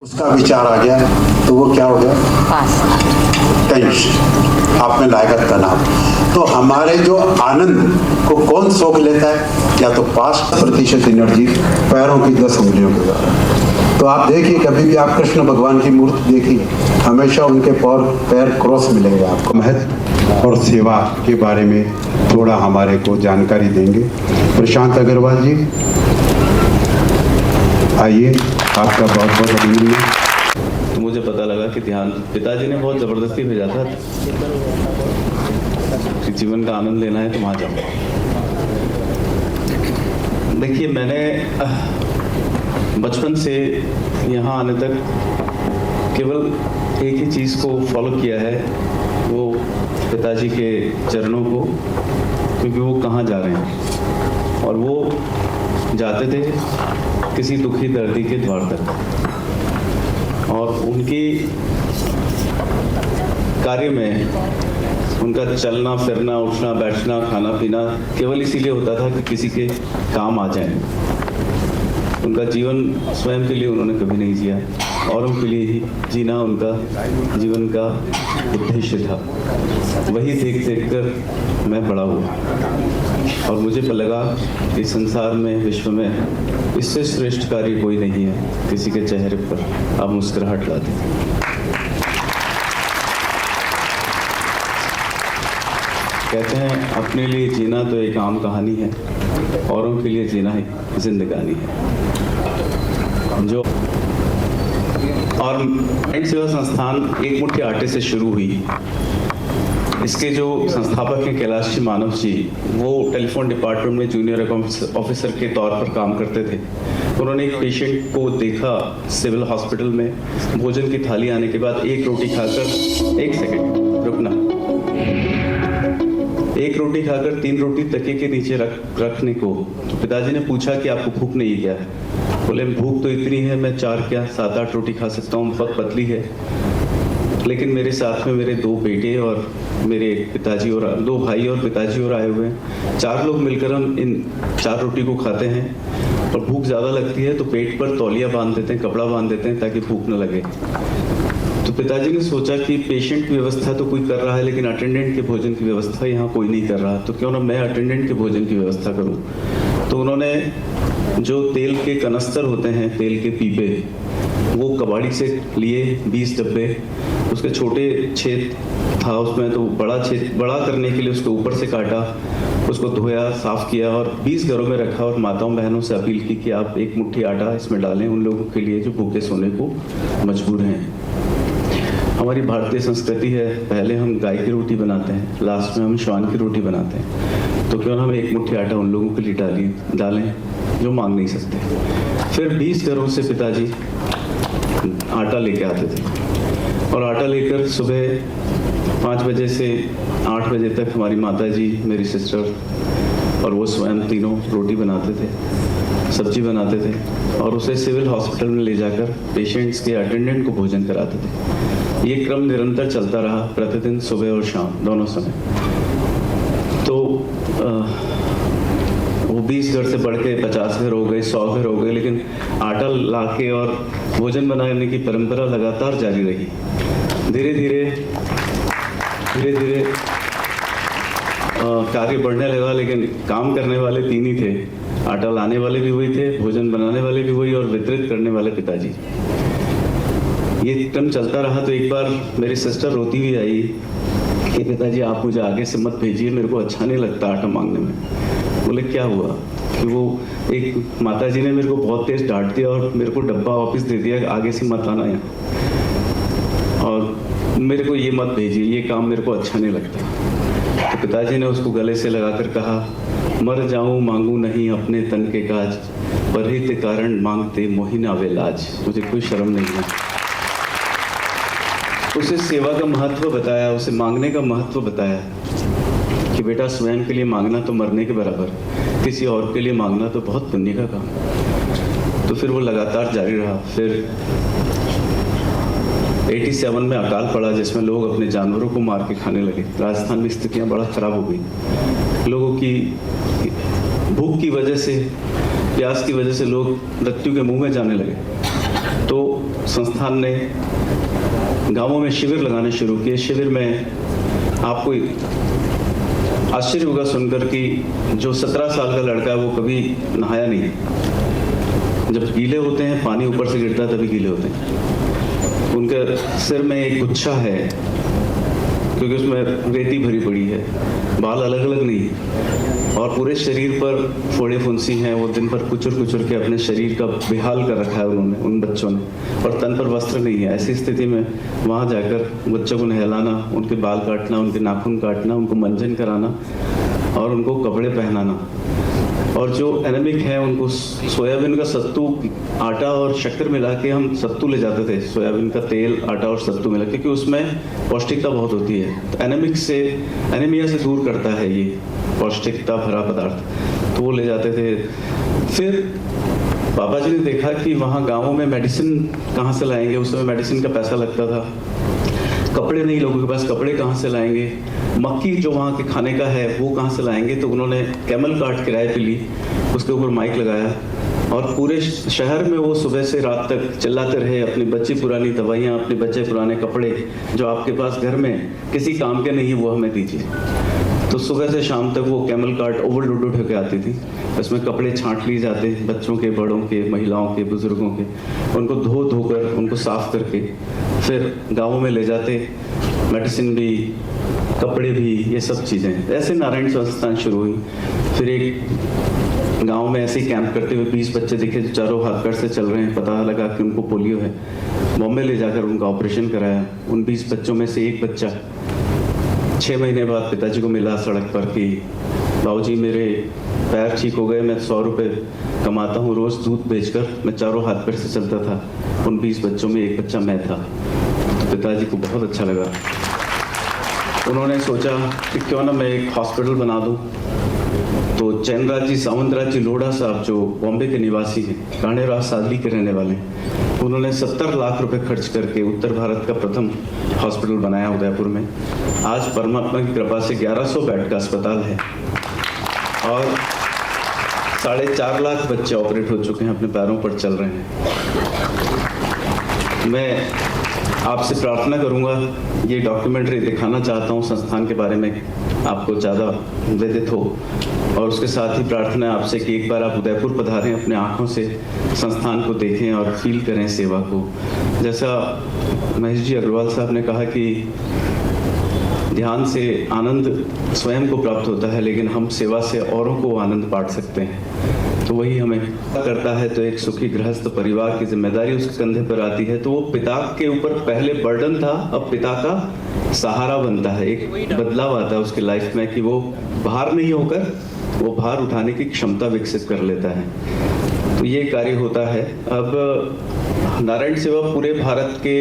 उसका विचार आ गया तो वो क्या हो गया, पास। 23 आप में लायक तनाव। तो हमारे जो आनंद को कौन सोख लेता है, या तो 5% एनर्जी पैरों की 10 उंगलियों के द्वारा। तो आप देखिए, कभी भी आप कृष्ण भगवान की मूर्ति देखिए, हमेशा उनके पैर क्रॉस मिलेंगे आपको। महत्व और सेवा के बारे में थोड़ा हमारे को जानकारी देंगे प्रशांत अग्रवाल जी। आइए, आपका बहुत बहुत अभिनंदन। तो मुझे पता लगा कि ध्यान पिताजी ने बहुत ज़बरदस्ती भेजा था कि जीवन का आनंद लेना है तो वहाँ जाओ। देखिए, मैंने बचपन से यहाँ आने तक केवल एक ही चीज़ को फॉलो किया है, वो पिताजी के चरणों को, क्योंकि वो कहाँ जा रहे हैं और वो जाते थे किसी दुखी दर्दी के द्वार तक, और उनकी कार्य में उनका चलना फिरना, उठना बैठना, खाना पीना केवल इसीलिए होता था कि किसी के काम आ जाए। उनका जीवन स्वयं के लिए उन्होंने कभी नहीं जिया, औरों के लिए ही जीना उनका जीवन का उद्देश्य था। वही देख देख कर मैं बड़ा हुआ और मुझे लगा कि संसार में, विश्व में इससे श्रेष्ठ कार्य कोई नहीं है किसी के चेहरे पर आप मुस्कुराहट ला दें। कहते हैं अपने लिए जीना तो एक आम कहानी है, औरों के लिए जीना ही जिंदगानी है। जो और माइंड सेवा संस्थान एक मुट्ठी आटे से शुरू हुई। इसके जो संस्थापक हैं कैलाश जी मानव जी, वो टेलीफोन डिपार्टमेंट में जूनियर अकाउंट्स ऑफिसर के तौर पर काम करते थे। उन्होंने एक पेशेंट को देखा सिविल हॉस्पिटल में, भोजन की थाली आने के बाद एक रोटी खाकर, एक सेकंड रुकना, एक रोटी खाकर 3 रोटी तकिए के नीचे रखने को। तो पिताजी ने पूछा कि आपको भूख नहीं है क्या? बोले भूख तो इतनी है, मैं 4 क्या 7-8 रोटी खा सकता हूँ, बहुत पतली है। लेकिन मेरे साथ में मेरे 2 बेटे और मेरे पिताजी और 2 भाई और पिताजी और आए हुए हैं। 4 लोग मिलकर हम इन 4 रोटी को खाते हैं। और भूख ज़्यादा लगती है तो पेट पर तौलिया बांध देते हैं, कपड़ा बांध देते हैं ताकि भूख न लगे। तो पिताजी ने सोचा कि पेशेंट की व्यवस्था तो कोई कर रहा है, लेकिन अटेंडेंट के भोजन की व्यवस्था यहाँ कोई नहीं कर रहा, तो क्यों ना मैं अटेंडेंट के भोजन की व्यवस्था करूँ। तो उन्होंने जो तेल के कनस्तर होते हैं, तेल के पीपे, वो कबाड़ी से लिए 20 डब्बे। उसके छोटे छेद था उसमें, तो बड़ा करने के लिए उसको ऊपर से काटा, उसको धोया, साफ किया और 20 घरों में रखा और माताओं बहनों से अपील की कि आप एक मुट्ठी आटा इसमें डालें उन लोगों के लिए जो भूखे सोने को मजबूर हैं। हमारी भारतीय संस्कृति है, पहले हम गाय की रोटी बनाते हैं, लास्ट में हम श्वान की रोटी बनाते हैं। तो क्यों ना हम एक मुट्ठी आटा उन लोगों के लिए डालें जो मांग नहीं सकते। फिर 20 घरों से पिताजी आटा लेके आते थे और आटा लेकर सुबह 5 बजे से 8 बजे तक हमारी माता जी, मेरी सिस्टर और वो स्वयं तीनों रोटी बनाते थे, सब्जी बनाते थे और उसे सिविल हॉस्पिटल में ले जाकर पेशेंट्स के अटेंडेंट को भोजन कराते थे। ये क्रम निरंतर चलता रहा, प्रतिदिन सुबह और शाम दोनों समय। तो वो 20 घर से बढ़ के 50 घर हो गए, 100 घर हो गए, लेकिन आटा लाके और भोजन बनाने की परंपरा लगातार जारी रही। धीरे धीरे कार्य बढ़ने लगा, लेकिन काम करने वाले 3 ही थे। आटा लाने वाले भी वही थे, भोजन बनाने वाले भी वही और वितरित करने वाले पिताजी। ये क्रम चलता रहा। तो एक बार मेरी सिस्टर रोती हुई आई कि पिताजी आप मुझे आगे से मत भेजिए, मेरे को अच्छा नहीं लगता आटा मांगने में। बोले क्या हुआ? कि वो एक माताजी ने मेरे को बहुत तेज डांट दिया और मेरे को डब्बा वापस दे दिया, आगे से मत आना यहाँ, और मेरे को ये मत भेजिए, ये काम मेरे को अच्छा नहीं लगता। तो पिताजी ने उसको गले से लगाकर कहा, मर जाऊं मांगू नहीं अपने तन के काज, परहित कारण मांगते मोहि नावे लाज। मुझे कोई शर्म नहीं है। उसे सेवा का महत्व बताया, उसे मांगने का महत्व बताया कि बेटा स्वयं के लिए मांगना तो मरने के बराबर, किसी और के लिए मांगना तो बहुत पुण्य का काम। तो फिर वो लगातार जारी रहा। फिर 87 में अकाल पड़ा, जिसमें लोग अपने जानवरों को मार के खाने लगे। राजस्थान में स्थितियाँ बड़ा खराब हो गई। लोगों की भूख की वजह से, प्यास की वजह से लोग मृत्यु के मुंह में जाने लगे। तो संस्थान ने गांवों में शिविर लगाने शुरू किए। शिविर में आपको आश्चर्य होगा सुनकर कि जो 17 साल का लड़का है वो कभी नहाया नहीं। जब गीले होते हैं, पानी ऊपर से गिरता है तभी गीले होते हैं। उनके सिर में एक गुच्छा है क्योंकि उसमें रेती भरी पड़ी है, बाल अलग अलग नहीं, और पूरे शरीर पर फोड़े फुंसी हैं। वो दिन भर कुचर कुचर के अपने शरीर का बेहाल कर रखा है उन्होंने, उन बच्चों ने, और तन पर वस्त्र नहीं है। ऐसी स्थिति में वहाँ जाकर बच्चों को नहलाना, उनके बाल काटना, उनके नाखून काटना, उनको मंजन कराना और उनको कपड़े पहनाना। और जो एनेमिक है उनको सोयाबीन का सत्तू, आटा और शक्कर मिला के हम सत्तू ले जाते थे। सोयाबीन का तेल, आटा और सत्तू मिला, क्योंकि उसमें पौष्टिकता बहुत होती है। तो एनीमिया से दूर करता है ये पौष्टिकता भरा पदार्थ, तो वो ले जाते थे। फिर बाबा जी ने देखा कि वहाँ गाँवों में मेडिसिन कहाँ से लाएंगे, उस समय मेडिसिन का पैसा लगता था, कपड़े नहीं, लोगों के पास कपड़े कहाँ से लाएंगे, मक्की जो वहाँ के खाने का है वो कहाँ से लाएंगे। तो उन्होंने कैमल कार्ट किराए पे ली, उसके ऊपर माइक लगाया और पूरे शहर में वो सुबह से रात तक चिल्लाते रहे, अपनी बच्ची पुरानी दवाइयाँ, अपने बच्चे पुराने कपड़े जो आपके पास घर में किसी काम के नहीं वो हमें दीजिए। तो सुबह से शाम तक वो कैमल कार्ट ओवरलोडेड होकर आती थी। उसमें कपड़े छांट लिए जाते, बच्चों के, बड़ों के, महिलाओं के, बुजुर्गों के, उनको धोकर उनको साफ करके फिर गाँवों में ले जाते, मेडिसिन भी, कपड़े भी, ये सब चीज़ें। ऐसे नारायण संस्थान शुरू हुई। फिर एक गांव में ऐसे ही कैंप करते हुए 20 बच्चे दिखे जो चारों हाथ पैर से चल रहे हैं, पता लगा कि उनको पोलियो है। बॉम्बे ले जाकर उनका ऑपरेशन कराया। उन 20 बच्चों में से एक बच्चा 6 महीने बाद पिताजी को मिला सड़क पर कि बाबूजी मेरे पैर ठीक हो गए, मैं 100 रुपये कमाता हूँ रोज़ दूध बेचकर, मैं चारों हाथ पैर से चलता था। उन 20 बच्चों में एक बच्चा मैं था। तो पिताजी को बहुत अच्छा लगा। उन्होंने सोचा कि क्यों ना मैं एक हॉस्पिटल बना दूं। तो चैनराज जी, सावंतराज जी लोढ़ा साहब जो बॉम्बे के निवासी हैं, कांडेराव सादली के रहने वाले हैं, उन्होंने 70 लाख रुपए खर्च करके उत्तर भारत का प्रथम हॉस्पिटल बनाया उदयपुर में। आज परमात्मा की कृपा से 1100 बेड का अस्पताल है और 4.5 लाख बच्चे ऑपरेट हो चुके हैं, अपने पैरों पर चल रहे हैं। मैं आपसे प्रार्थना करूंगा, ये डॉक्यूमेंट्री दिखाना चाहता हूँ संस्थान के बारे में, आपको ज़्यादा विदित हो। और उसके साथ ही प्रार्थना है आपसे कि एक बार आप उदयपुर पधारें, अपने आँखों से संस्थान को देखें और फील करें सेवा को। जैसा महेश जी अग्रवाल साहब ने कहा कि ध्यान से आनंद स्वयं को प्राप्त होता है, लेकिन हम सेवा से औरों को आनंद बांट सकते हैं। तो वही हमें करता है। तो एक सुखी गृहस्थ परिवार की जिम्मेदारी उसके कंधे पर आती है। तो वो पिता के ऊपर पहले बर्डन था, अब पिता का सहारा बनता है। एक बदलाव आता है उसकी लाइफ में कि वो भार नहीं होकर वो भार उठाने की क्षमता विकसित कर लेता है। तो ये कार्य होता है। अब नारायण सेवा पूरे भारत के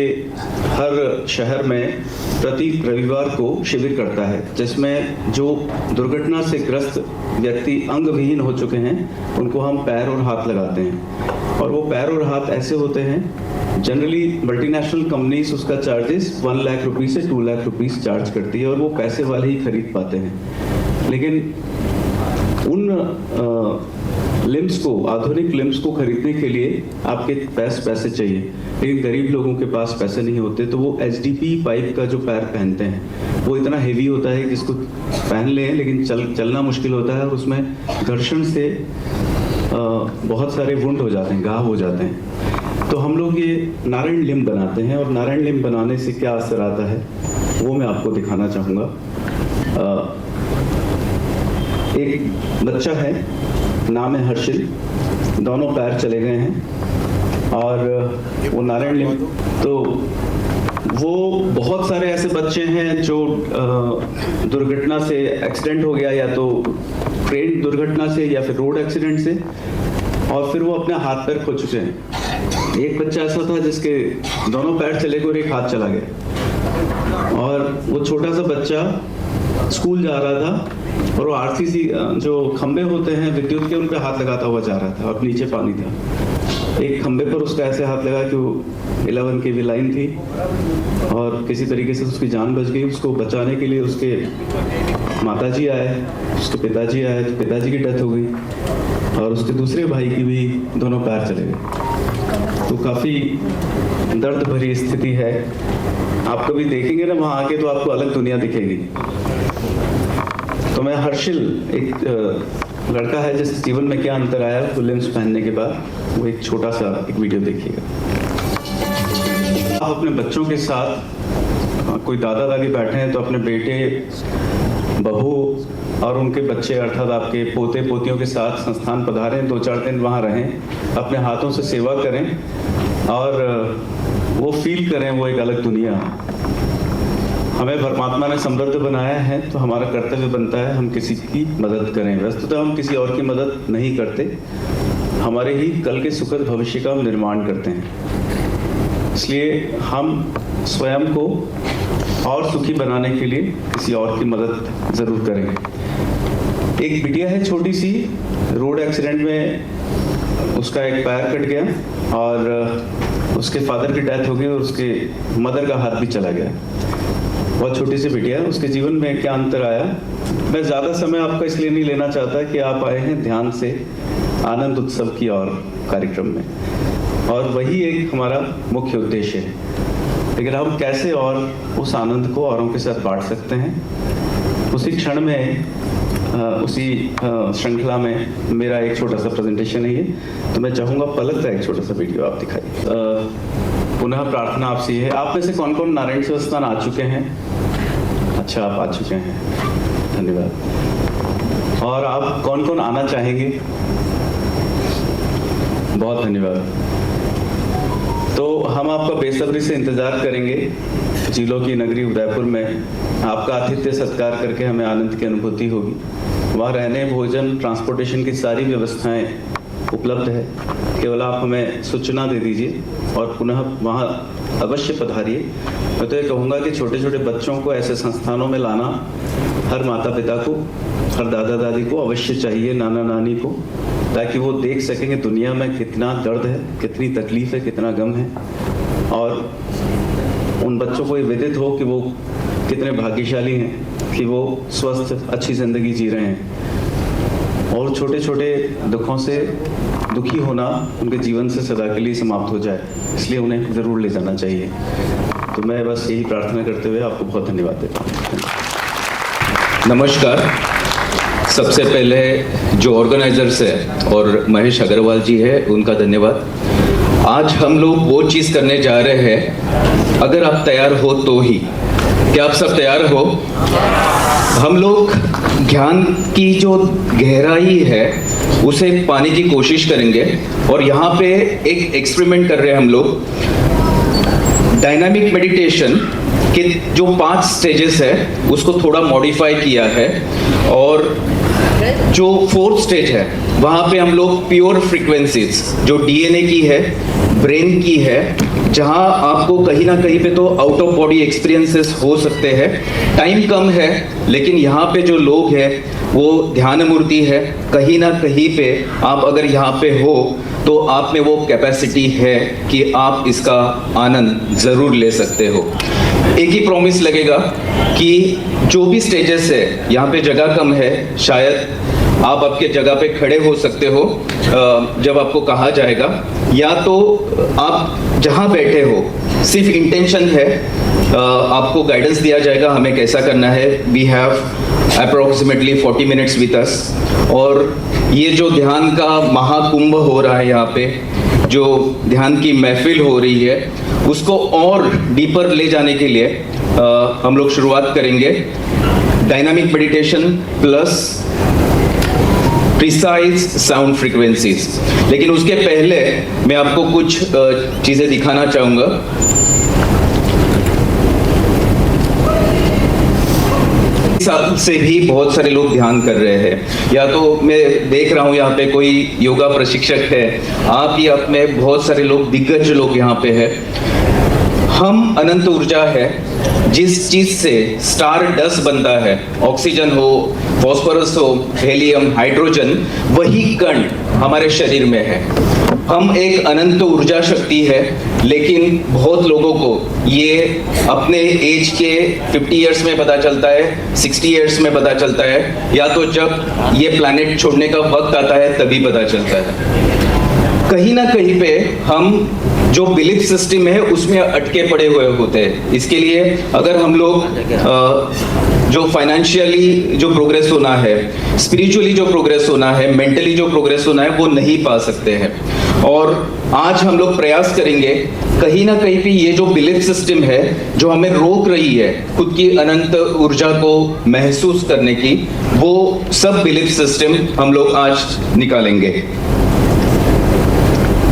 हर शहर में प्रति रविवार को शिविर करता है, जिसमें जो दुर्घटना से ग्रस्त व्यक्ति अंग विहीन हो चुके हैं उनको हम पैर और हाथ लगाते हैं। और वो पैर और हाथ ऐसे होते हैं, जनरली मल्टीनेशनल कंपनीज उसका चार्जेस 1 लाख रुपीस से 2 लाख रुपीस चार्ज करती है और वो पैसे वाले ही खरीद पाते हैं। लेकिन उन लिम्स को, आधुनिक लिम्स को खरीदने के लिए आपके पास पैसे चाहिए, लेकिन गरीब लोगों के पास पैसे नहीं होते। तो वो HDP पाइप का जो पैर पहनते हैं वो इतना हेवी होता है कि जिसको पहन लें लेकिन चलना मुश्किल होता है और उसमें घर्षण से बहुत सारे वुंड हो जाते हैं, घाव हो जाते हैं। तो हम लोग ये नारायण लिम्ब बनाते हैं और नारायण लिम्ब बनाने से क्या असर आता है वो मैं आपको दिखाना चाहूँगा। एक बच्चा है, नाम है हर्षिल, दोनों पैर चले गए हैं और वो नारायण लिम्ब। तो वो बहुत सारे ऐसे बच्चे हैं जो दुर्घटना से, एक्सीडेंट हो गया या तो ट्रेन दुर्घटना से या फिर रोड एक्सीडेंट से, और फिर वो अपने हाथ पैर खो चुके हैं। एक बच्चा ऐसा था जिसके दोनों पैर चले गए और एक हाथ चला गया। और वो छोटा सा बच्चा स्कूल जा रहा था और वो RCC जो खंबे होते हैं विद्युत के, उन पे हाथ लगाता हुआ जा रहा था और नीचे पानी था। एक खंबे पर उसका ऐसे हाथ लगा कि वो 11 kV लाइन थी और किसी तरीके से उसकी जान बच गई। उसको बचाने के लिए उसके माताजी आए, उसके पिताजी आए, तो पिताजी की डेथ हो गई और उसके दूसरे भाई की भी दोनों पैर चले गए। तो काफ़ी दर्द भरी स्थिति है। आप कभी देखेंगे ना वहाँ आके तो आपको अलग दुनिया दिखेगी। तो मैं हर्षिल, एक लड़का है जिस जीवन में क्या अंतर आया वो लेंस पहनने के बाद, वो एक छोटा सा एक वीडियो देखिएगा। आप अपने बच्चों के साथ, कोई दादा दादी बैठे हैं तो अपने बेटे, बहू और उनके बच्चे अर्थात आपके पोते पोतियों के साथ संस्थान पधारें, 2-4 दिन वहाँ रहें, अपने हाथों से सेवा करें और वो फील करें वो एक अलग दुनिया। हमें परमात्मा ने समृद्ध बनाया है तो हमारा कर्तव्य बनता है हम किसी की मदद करें। वस्तुतः हम किसी और की मदद नहीं करते, हमारे ही कल के सुखद भविष्य का हम निर्माण करते हैं। इसलिए हम स्वयं को और सुखी बनाने के लिए किसी और की मदद ज़रूर करें। एक बिटिया है छोटी सी, रोड एक्सीडेंट में उसका एक पैर कट गया और उसके फादर की डेथ हो गई और उसके मदर का हाथ भी चला गया। बहुत छोटी सी बिटिया, उसके जीवन में क्या अंतर आया। मैं ज़्यादा समय आपका इसलिए नहीं लेना चाहता कि आप आए हैं ध्यान से आनंद उत्सव की और कार्यक्रम में, और वही एक हमारा मुख्य उद्देश्य है। लेकिन हम कैसे और उस आनंद को औरों के साथ बांट सकते हैं, उसी क्षण में उसी श्रृंखला में मेरा एक छोटा सा प्रेजेंटेशन है ये। तो मैं चाहूँगा पलक का एक छोटा सा वीडियो आप दिखाइए। पुनः प्रार्थना आपसे ये है, आप में से कौन कौन नारायण सेवस्थान आ चुके हैं? अच्छा, आप आ चुके हैं, धन्यवाद। और आप कौन कौन आना चाहेंगे? बहुत धन्यवाद। तो हम आपका बेसब्री से इंतज़ार करेंगे। झीलों की नगरी उदयपुर में आपका आतिथ्य सत्कार करके हमें आनंद की अनुभूति होगी। वहाँ रहने, भोजन, ट्रांसपोर्टेशन की सारी व्यवस्थाएं उपलब्ध है। केवल आप हमें सूचना दे दीजिए और पुनः वहाँ अवश्य पधारिए। मैं तो ये कहूँगा कि छोटे छोटे बच्चों को ऐसे संस्थानों में लाना हर माता पिता को, हर दादा दादी को अवश्य चाहिए, नाना नानी को, ताकि वो देख सकेंगे दुनिया में कितना दर्द है, कितनी तकलीफ है, कितना गम है, और उन बच्चों को ये विदित हो कि वो कितने भाग्यशाली हैं कि वो स्वस्थ अच्छी ज़िंदगी जी रहे हैं, और छोटे छोटे दुखों से दुखी होना उनके जीवन से सदा के लिए समाप्त हो जाए। इसलिए उन्हें ज़रूर ले जाना चाहिए। तो मैं बस यही प्रार्थना करते हुए आपको बहुत धन्यवाद देता हूँ। नमस्कार। सबसे पहले जो ऑर्गेनाइजर्स है और महेश अग्रवाल जी है उनका धन्यवाद। आज हम लोग वो चीज़ करने जा रहे हैं, अगर आप तैयार हो तो ही। क्या आप सब तैयार हो? हम लोग ज्ञान की जो गहराई है उसे पाने की कोशिश करेंगे, और यहाँ पे एक एक्सपेरिमेंट कर रहे हैं हम लोग। डायनामिक मेडिटेशन के जो 5 स्टेजेस है उसको थोड़ा मॉडिफाई किया है, और जो 4th स्टेज है वहाँ पे हम लोग प्योर फ्रीक्वेंसीज जो डीएनए की है, ब्रेन की है, जहाँ आपको कहीं ना कहीं पे तो आउट ऑफ बॉडी एक्सपीरियंसेस हो सकते हैं। टाइम कम है, लेकिन यहाँ पे जो लोग हैं वो ध्यान मूर्ति है। कहीं ना कहीं पे आप अगर यहाँ पे हो तो आप में वो कैपेसिटी है कि आप इसका आनंद ज़रूर ले सकते हो। एक ही प्रॉमिस लगेगा कि जो भी स्टेजेस है, यहाँ पे जगह कम है, शायद आप आपके जगह पे खड़े हो सकते हो जब आपको कहा जाएगा, या तो आप जहाँ बैठे हो सिर्फ इंटेंशन है, आपको गाइडेंस दिया जाएगा हमें कैसा करना है। We have approximately 40 minutes with us, और ये जो ध्यान का महाकुंभ हो रहा है यहाँ पे, जो ध्यान की महफिल हो रही है, उसको और डीपर ले जाने के लिए हम लोग शुरुआत करेंगे dynamic meditation plus precise sound frequencies. लेकिन उसके पहले मैं आपको कुछ चीज़ें दिखाना चाहूँगा। साल से भी बहुत सारे लोग ध्यान कर रहे हैं, या तो मैं देख रहा हूँ यहाँ पे कोई योगा प्रशिक्षक है, आप ही आप में बहुत सारे लोग, दिग्गज लोग यहाँ पे है। हम अनंत ऊर्जा है, जिस चीज से स्टार डस्ट बनता है, ऑक्सीजन हो, फॉस्फोरस हो, हेलियम, हाइड्रोजन, वही कण हमारे शरीर में है। हम एक अनंत ऊर्जा शक्ति है, लेकिन बहुत लोगों को ये अपने एज के 50 इयर्स में पता चलता है, 60 इयर्स में पता चलता है, या तो जब ये प्लैनेट छोड़ने का वक्त आता है तभी पता चलता है। कहीं ना कहीं पे हम जो बिलीफ सिस्टम है उसमें अटके पड़े हुए होते हैं। इसके लिए अगर हम लोग जो फाइनेंशियली जो प्रोग्रेस होना है, स्पिरिचुअली जो प्रोग्रेस होना है, मेंटली जो प्रोग्रेस होना है, वो नहीं पा सकते हैं। और आज हम लोग प्रयास करेंगे कहीं ना कहीं पे ये जो बिलीफ सिस्टम है जो हमें रोक रही है खुद की अनंत ऊर्जा को महसूस करने की, वो सब बिलीफ सिस्टम हम लोग आज निकालेंगे।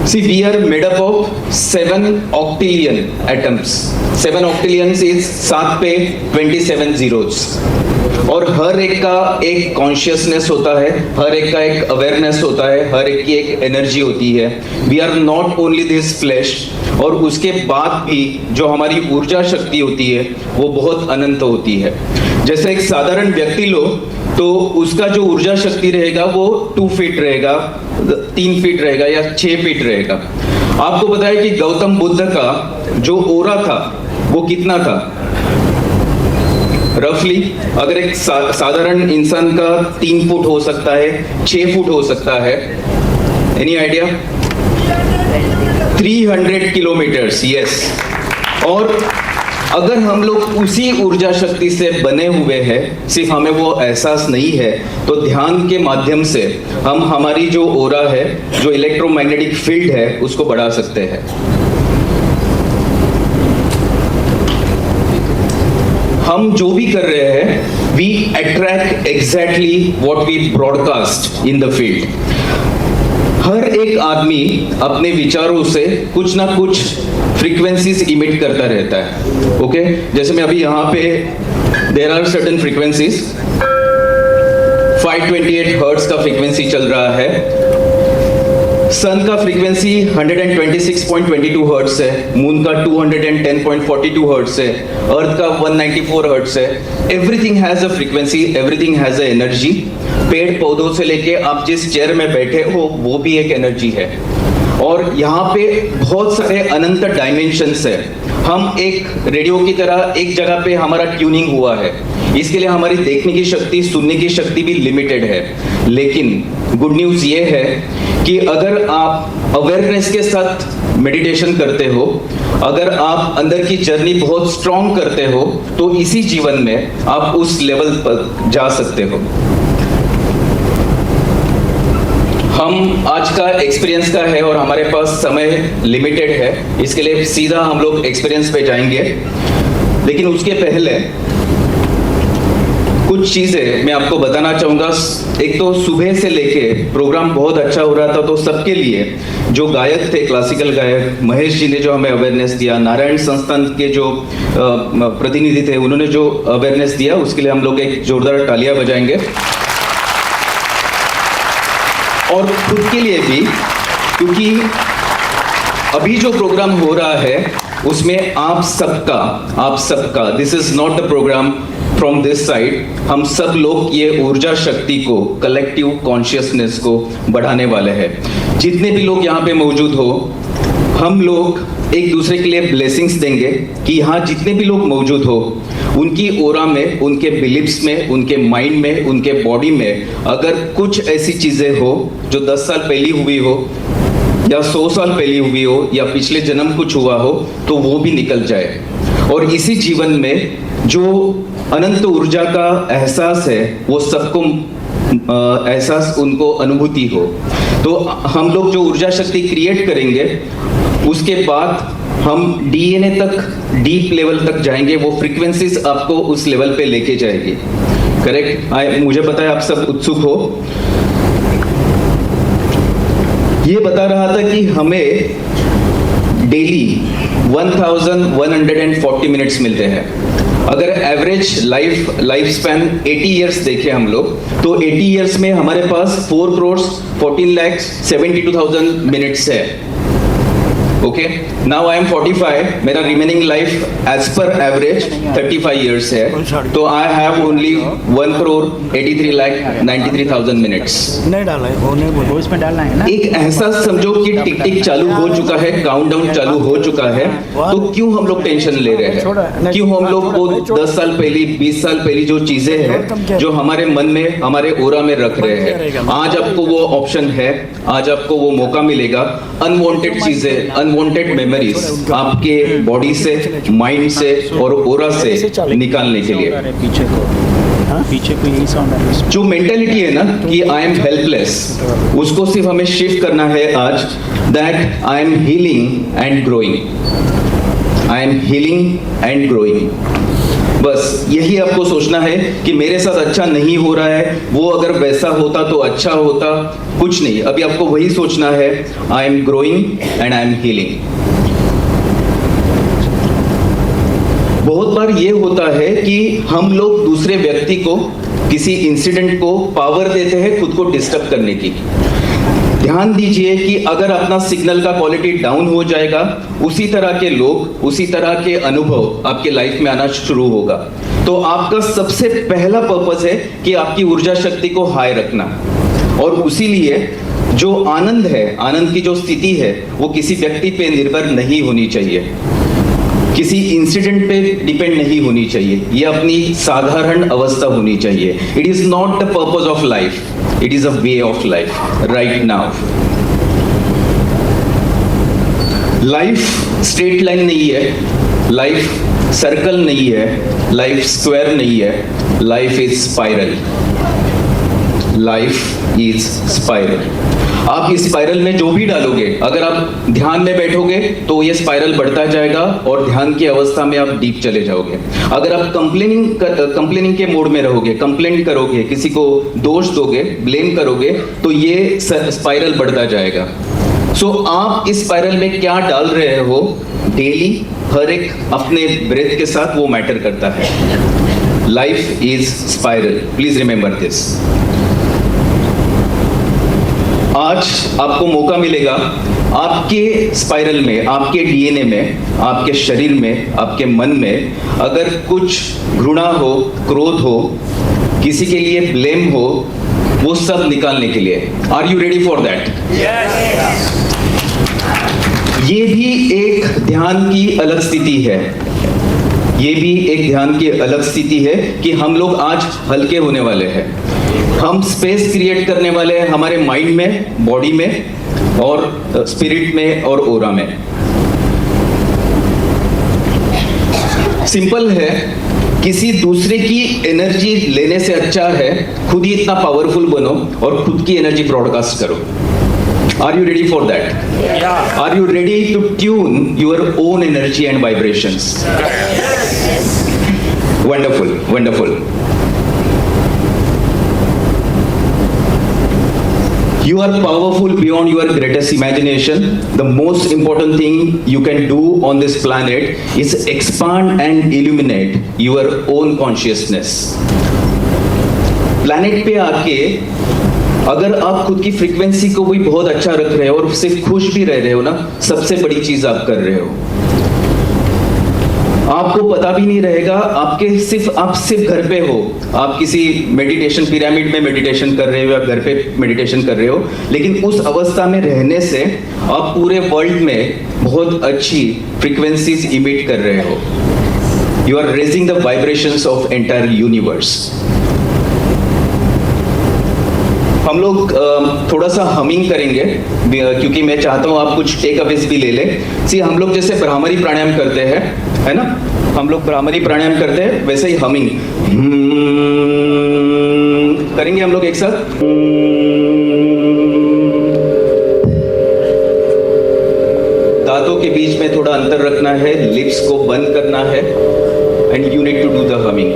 See, we are made up of 7 octillion atoms. 7 octillions is 7 पे 27 zeros. और हर एक का एक कॉन्शियसनेस होता है, हर एक का एक अवेयरनेस होता है, हर एक की एक एनर्जी होती है। We are not only this flash. और उसके बाद भी जो हमारी ऊर्जा शक्ति होती है वो बहुत अनंत होती है। जैसे एक साधारण व्यक्ति लो तो उसका जो ऊर्जा शक्ति रहेगा वो 2 फीट रहेगा, 3 फीट रहेगा या 6 फीट रहेगा। आपको पता है कि गौतम बुद्ध का जो ओरा था वो कितना था? रफली अगर एक साधारण इंसान का 3 फुट हो सकता है, 6 फुट हो सकता है। Any idea? 300 kilometres, yes. और अगर हम लोग उसी ऊर्जा शक्ति से बने हुए हैं, सिर्फ हमें वो एहसास नहीं है, तो ध्यान के माध्यम से हम हमारी जो ओरा है, जो इलेक्ट्रोमैग्नेटिक फील्ड है, उसको बढ़ा सकते हैं। हम जो भी कर रहे हैं, we attract exactly what we broadcast in the field. हर एक आदमी अपने विचारों से कुछ ना कुछ फ्रीक्वेंसीज इमिट करता रहता है। ओके, जैसे मैं अभी यहाँ पे there are certain frequencies, 528 hertz का फ्रीक्वेंसी चल रहा है। सन का फ्रीक्वेंसी 126.22 हर्ट्ज है, मून का 210.42 हर्ट्ज है, अर्थ का 194 हर्ट्ज है। Everything has a frequency, everything has a energy. पेड़ पौधों से लेके आप जिस चेयर में बैठे हो वो भी एक एनर्जी है। और यहाँ पे बहुत सारे अनंत डायमेंशंस है। हम एक रेडियो की तरह एक जगह पे हमारा ट्यूनिंग हुआ है, इसके लिए हमारी देखने की शक्ति, सुनने की शक्ति भी लिमिटेड है। लेकिन गुड न्यूज़ ये है कि अगर आप अवेयरनेस के साथ मेडिटेशन करते हो, अगर आप अंदर की जर्नी बहुत स्ट्रॉन्ग करते हो, तो इसी जीवन में आप उस लेवल पर जा सकते हो। हम आज का एक्सपीरियंस का है और हमारे पास समय लिमिटेड है, इसके लिए सीधा हम लोग एक्सपीरियंस पे जाएंगे। लेकिन उसके पहले कुछ चीज़ें मैं आपको बताना चाहूँगा। एक तो सुबह से लेके प्रोग्राम बहुत अच्छा हो रहा था, तो सबके लिए जो गायक थे, क्लासिकल गायक महेश जी ने जो हमें अवेयरनेस दिया, नारायण संस्थान के जो प्रतिनिधि थे उन्होंने जो अवेयरनेस दिया, उसके लिए हम लोग एक जोरदार तालियां बजाएंगे। और खुद के लिए भी, क्योंकि अभी जो प्रोग्राम हो रहा है उसमें आप सबका this is not the program from this side, हम सब लोग ये ऊर्जा शक्ति को, कलेक्टिव कॉन्शियसनेस को बढ़ाने वाले हैं। जितने भी लोग यहाँ पे मौजूद हो, हम लोग एक दूसरे के लिए ब्लेसिंग्स देंगे कि यहाँ जितने भी लोग मौजूद हो, उनकी ओरा में, उनके बिलीव्स में, उनके माइंड में, उनके बॉडी में अगर कुछ ऐसी चीज़ें हो जो 10 साल पहले हुई हो या 100 साल पहले हुई हो या पिछले जन्म कुछ हुआ हो, तो वो भी निकल जाए। और इसी जीवन में जो अनंत ऊर्जा का एहसास है वो सबको एहसास, उनको अनुभूति हो। तो हम लोग जो ऊर्जा शक्ति क्रिएट करेंगे, उसके बाद हम डीएनए तक, डीप लेवल तक जाएंगे। वो फ्रीक्वेंसीज आपको उस लेवल पे लेके जाएगी। करेक्ट? मुझे पता है आप सब उत्सुक हो। ये बता रहा था कि हमें डेली 1140 मिनट्स मिलते हैं। अगर एवरेज लाइफ स्पैन 80 इयर्स देखें हम लोग, तो 80 इयर्स में हमारे पास 4 crores 14 lakhs 72,000 मिनट्स है। ओके, नाउ आई एम 45, मेरा रिमेनिंग लाइफ एज पर एवरेज 35 इयर्स है, तो आई हैव ओनली 1,83,93,000 मिनट्स। नहीं डाला है, वो नहीं बोलो, वो इसमें डालना है ना। एक एहसास समझो कि टिक टिक चालू हो चुका है, काउंटडाउन चालू हो चुका है, तो क्यों हम लोग टेंशन ले रहे हैं? क्यों हम लोग वो 10 साल पहले, 20 साल पहले जो चीजें हैं जो हमारे मन में, हमारे ओरा में रख रहे हैं? आज आपको वो ऑप्शन है, आज आपको वो मौका मिलेगा अनवांटेड चीजें, अनवांटेड मेमोरीज आपके बॉडी से, माइंड से और ओरा से निकालने के लिए। पीछे को, हाँ पीछे को यही साउंड आ रहा है। जो मेंटेलिटी है ना कि आई एम हेल्पलेस, उसको सिर्फ हमें शिफ्ट करना है आज, that I am healing and growing, I am healing and growing. बस यही आपको सोचना है कि मेरे साथ अच्छा नहीं हो रहा है, वो अगर वैसा होता तो अच्छा होता, कुछ नहीं, अभी आपको वही सोचना है, I am growing and I am healing. बहुत बार ये होता है कि हम लोग दूसरे व्यक्ति को, किसी इंसिडेंट को पावर देते हैं खुद को डिस्टर्ब करने की। ध्यान दीजिए कि अगर अपना सिग्नल का क्वालिटी डाउन हो जाएगा, उसी तरह के लोग, उसी तरह के अनुभव आपके लाइफ में आना शुरू होगा। तो आपका सबसे पहला पर्पस है कि आपकी ऊर्जा शक्ति को हाई रखना, और उसीलिए जो आनंद है, आनंद की जो स्थिति है, वो किसी व्यक्ति पे निर्भर नहीं होनी चाहिए, किसी इंसिडेंट पे डिपेंड नहीं होनी चाहिए, ये अपनी साधारण अवस्था होनी चाहिए। It is not the purpose of life, it is a way of life right now. Life straight line नहीं है, लाइफ सर्कल नहीं है, लाइफ स्क्वायर नहीं है, life is spiral, life is spiral. आप इस स्पाइरल में जो भी डालोगे, अगर आप ध्यान में बैठोगे तो ये स्पाइरल बढ़ता जाएगा और ध्यान की अवस्था में आप डीप चले जाओगे। अगर आप कंप्लेनिंग के मोड में रहोगे, कंप्लेंट करोगे, किसी को दोष दोगे, ब्लेम करोगे, तो ये स्पाइरल बढ़ता जाएगा। सो आप इस स्पाइरल में क्या डाल रहे हो डेली, हर एक अपने ब्रेथ के साथ, वो मैटर करता है। Life is spiral, please remember this. आज आपको मौका मिलेगा आपके स्पाइरल में, आपके डीएनए में, आपके शरीर में, आपके मन में अगर कुछ घृणा हो, क्रोध हो, किसी के लिए ब्लेम हो, वो सब निकालने के लिए। Are you ready for that? ये भी एक ध्यान की अलग स्थिति है, ये भी एक ध्यान की अलग स्थिति है कि हम लोग आज हल्के होने वाले हैं। हम स्पेस क्रिएट करने वाले हैं हमारे माइंड में, बॉडी में और स्पिरिट में और ओरा में। सिंपल है, किसी दूसरे की एनर्जी लेने से अच्छा है खुद ही इतना पावरफुल बनो और खुद की एनर्जी ब्रॉडकास्ट करो। Are you ready for that? Yeah. Are you ready to tune your own energy and vibrations? Wonderful, wonderful. You are powerful beyond your greatest imagination. The most important thing you can do on this planet is expand and illuminate your own consciousness. Planet पे आके अगर आप खुद की frequency को भी बहुत अच्छा रख रहे हो और सिर्फ खुश भी रह रहे हो ना, सबसे बड़ी चीज आप कर रहे हो। आपको पता भी नहीं रहेगा, आप सिर्फ घर पे हो, आप किसी मेडिटेशन पिरामिड में मेडिटेशन कर रहे हो या घर पे मेडिटेशन कर रहे हो, लेकिन उस अवस्था में रहने से आप पूरे वर्ल्ड में बहुत अच्छी फ्रीक्वेंसीज इमिट कर रहे हो। You are raising the vibrations of entire universe. हम लोग थोड़ा सा हमिंग करेंगे क्योंकि मैं चाहता हूँ आप कुछ टेक अवेज भी ले लें। सी हम लोग जैसे भ्रामरी प्राणायाम करते हैं, है ना, हम लोग भ्रामरी प्राणायाम करते हैं, वैसे ही हमिंग करेंगे हम लोग एक साथ। दांतों के बीच में थोड़ा अंतर रखना है, लिप्स को बंद करना है, and you need to do the humming.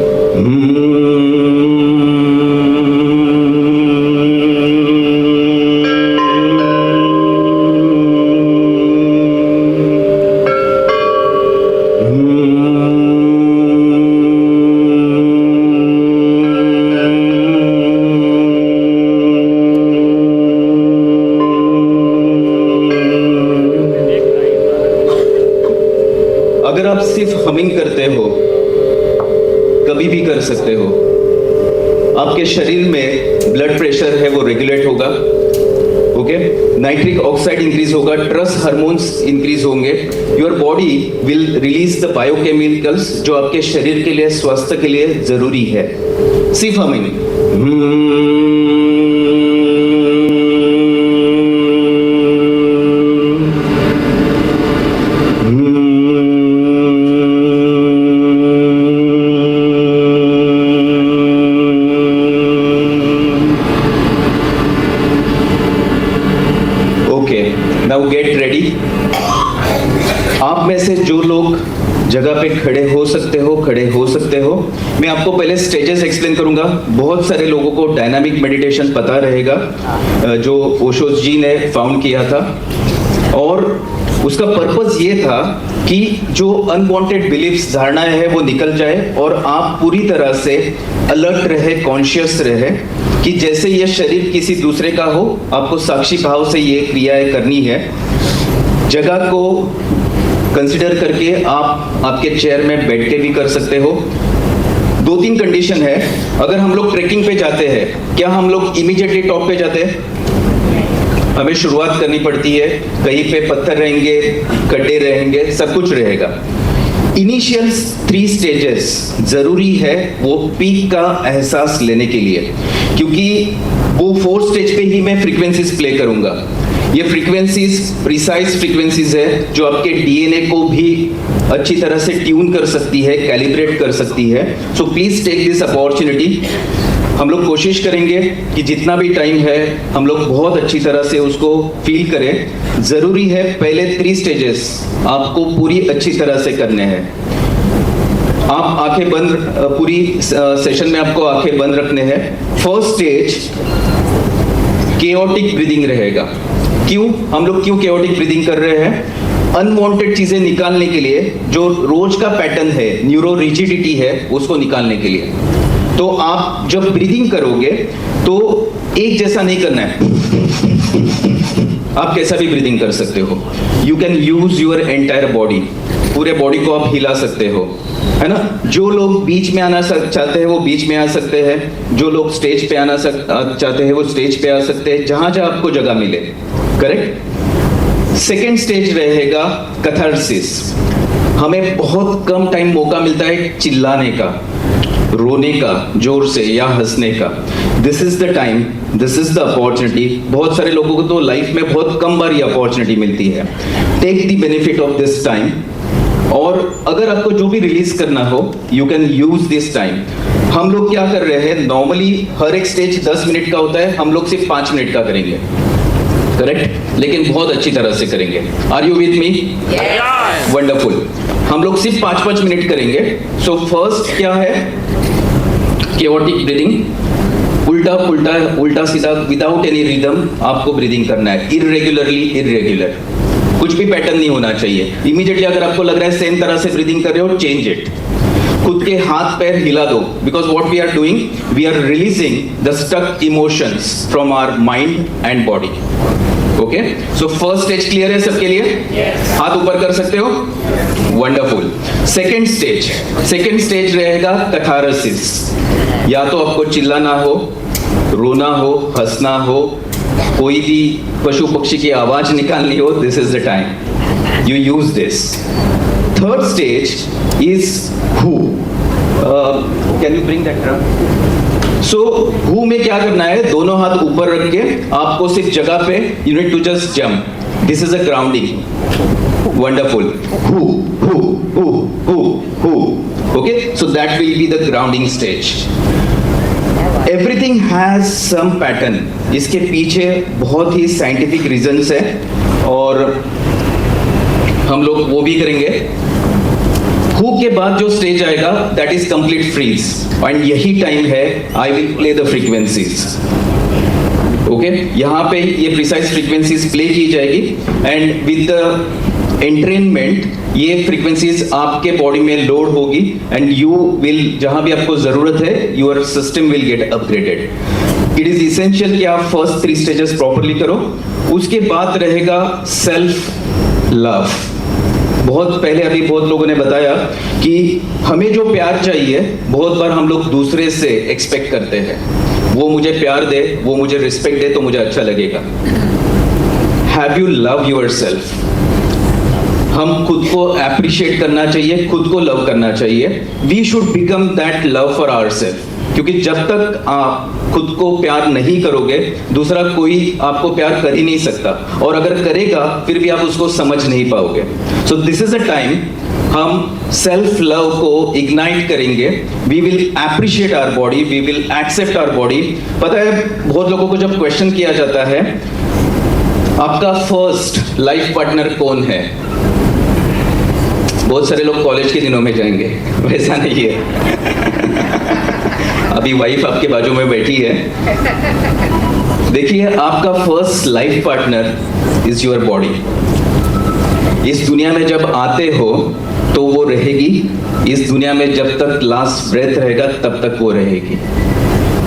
अगर आप सिर्फ हमिंग करते हो, कभी भी कर सकते हो, आपके शरीर में ब्लड प्रेशर है वो रेगुलेट होगा, ओके, नाइट्रिक ऑक्साइड इंक्रीज होगा, ट्रस्ट हार्मोन्स इंक्रीज होंगे, your body will release the biochemicals जो आपके शरीर के लिए, स्वास्थ्य के लिए जरूरी है। सिर्फ हमिंग। Now get ready. आप में से जो लोग जगह पे खड़े हो सकते हो, मैं आपको पहले स्टेजेस एक्सप्लेन करूंगा। बहुत सारे लोगों को डायनामिक मेडिटेशन पता रहेगा जो ओशो जी ने फाउंड किया था, और उसका पर्पस ये था कि जो अनवांटेड बिलीफ्स, धारणाएं हैं वो निकल जाए और आप पूरी तरह से अलर्ट रहे, कॉन्शियस रहे कि जैसे ये शरीर किसी दूसरे का हो, आपको साक्षी भाव से ये क्रियाएं करनी है। जगह को कंसिडर करके आप आपके चेयर में बैठ के भी कर सकते हो। 2-3 कंडीशन है। अगर हम लोग ट्रेकिंग पे जाते हैं, क्या हम लोग इमीडिएटली टॉप पे जाते हैं? हमें शुरुआत करनी पड़ती है, कहीं पे पत्थर रहेंगे, गड्ढे रहेंगे, सब कुछ रहेगा। इनिशियल 3 स्टेजेस जरूरी है वो पीक का एहसास लेने के लिए, क्योंकि वो 4 स्टेज पे ही मैं फ्रीक्वेंसीज प्ले करूंगा। ये फ्रीक्वेंसीज प्रिसाइज फ्रीक्वेंसीज है जो आपके डीएनए को भी अच्छी तरह से ट्यून कर सकती है, कैलिब्रेट कर सकती है। So please take this opportunity. हम लोग कोशिश करेंगे कि जितना भी टाइम है हम लोग बहुत अच्छी तरह से उसको फील करें। जरूरी है पहले 3 स्टेजेस आपको पूरी अच्छी तरह से करने हैं। आप आंखें बंद, पूरी सेशन में आपको आंखें बंद रखने हैं। फर्स्ट स्टेज केओटिक ब्रीदिंग रहेगा। क्यों हम लोग केओटिक ब्रीदिंग कर रहे हैं? अनवांटेड चीजें निकालने के लिए, जो रोज का पैटर्न है, न्यूरो रिजिडिटी है, उसको निकालने के लिए। तो आप जब ब्रीदिंग करोगे तो एक जैसा नहीं करना है, आप कैसा भी ब्रीदिंग कर सकते हो। You can use your entire body, पूरे बॉडी को आप हिला सकते हो, है ना। जो लोग बीच में आना चाहते हैं वो बीच में आ सकते हैं, जो लोग स्टेज पे आना चाहते हैं वो स्टेज पे आ सकते हैं, जहां जहां आपको जगह मिले। करेक्ट। सेकेंड स्टेज रहेगा कैथारसिस। हमें बहुत कम टाइम मौका मिलता है चिल्लाने का, रोने का, जोर से या हंसने का। This is the time, this is the opportunity. बहुत सारे लोगों को तो लाइफ में बहुत कम बार ये अपॉर्चुनिटी मिलती है। Take the benefit of this time. और अगर आपको जो भी रिलीज करना हो, you can use this time. हम लोग क्या कर रहे हैं, नॉर्मली हर एक स्टेज 10 मिनट का होता है, हम लोग सिर्फ 5 मिनट का करेंगे। करेक्ट, लेकिन बहुत अच्छी तरह से करेंगे। Are you with me? Wonderful. हम लोग सिर्फ 5-5 मिनट करेंगे। सो फर्स्ट क्या है, केओटिक ब्रीदिंग। उल्टा पुल्टा, उल्टा सीधा, विदाउट एनी रिदम आपको ब्रीदिंग करना है। इरेगुलरली, इरेगुलर, कुछ भी पैटर्न नहीं होना चाहिए। इमीडिएटली अगर आपको लग रहा है सेम तरह से ब्रीदिंग कर रहे हो, चेंज इट। खुद के हाथ पैर हिला दो, because what we are doing, we are releasing the stuck emotions from our mind and body. Okay, so first stage clear है सबके लिए? हाथ ऊपर कर सकते हो? वंडरफुल। सेकेंड स्टेज रहेगा कैथारसिस। या तो आपको चिल्लाना हो, रोना हो, हंसना हो, कोई भी पशु पक्षी की आवाज निकालनी हो, this is the time you use this. Third stage is हू। Can you bring that drum? So हू में क्या करना है, दोनों हाथ ऊपर रख के आपको सिर्फ जगह पे you need to just jump. This is a grounding. Wonderful. हू हू हू हू हू। Okay, so that will be the grounding stage. Everything has some pattern. इसके पीछे बहुत ही साइंटिफिक रीजंस है और हम लोग वो भी करेंगे। हु के बाद जो स्टेज आएगा that is complete freeze, and यही टाइम है I will play the frequencies. Okay, यहाँ पे ये प्रिसाइज फ्रीक्वेंसीज प्ले की जाएगी एंड विद द एंट्रेनमेंट ये फ्रीक्वेंसीज आपके बॉडी में लोड होगी एंड यू विल, जहां भी आपको जरूरत है, your system will get upgraded. It is essential कि आप फर्स्ट 3 स्टेजेस प्रॉपरली करो। उसके बाद रहेगा सेल्फ लव। बहुत पहले अभी बहुत लोगों ने बताया कि हमें जो प्यार चाहिए बहुत बार हम लोग दूसरे से एक्सपेक्ट करते हैं, वो मुझे प्यार दे, वो मुझे रिस्पेक्ट दे तो मुझे अच्छा लगेगा। Have you love yourself? हम खुद को अप्रिशिएट करना चाहिए, खुद को लव करना चाहिए। We should become that love for ourselves, क्योंकि जब तक आप खुद को प्यार नहीं करोगे दूसरा कोई आपको प्यार कर ही नहीं सकता, और अगर करेगा फिर भी आप उसको समझ नहीं पाओगे। So this is a time हम सेल्फ लव को इग्नाइट करेंगे। We will appreciate our body, we will accept our body. पता है बहुत लोगों को जब क्वेश्चन किया जाता है आपका फर्स्ट लाइफ पार्टनर कौन है, बहुत सारे लोग कॉलेज के दिनों में जाएंगे, वैसा नहीं है। अभी वाइफ आपके बाजू में बैठी है। देखिए आपका first life partner is your body. इस दुनिया में जब आते हो तो वो रहेगी, इस दुनिया में जब तक लास्ट ब्रेथ रहेगा तब तक वो रहेगी।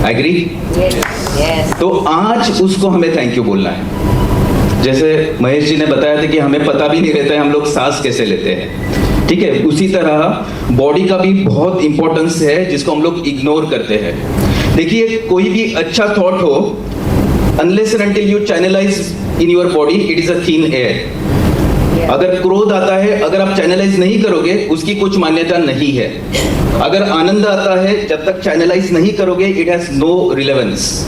एग्री? Yes. तो आज उसको हमें थैंक यू बोलना है। जैसे महेश जी ने बताया था कि हमें पता भी नहीं रहता है हम लोग सांस कैसे लेते हैं, ठीक है, उसी तरह बॉडी का भी बहुत इंपॉर्टेंस है जिसको हम लोग इग्नोर करते हैं। देखिए कोई भी अच्छा थॉट हो, unless and until you channelise in your body it is a thin air. अगर क्रोध आता है, अगर आप चैनलाइज नहीं करोगे उसकी कुछ मान्यता नहीं है। अगर आनंद आता है, जब तक चैनलाइज नहीं करोगे it has no relevance.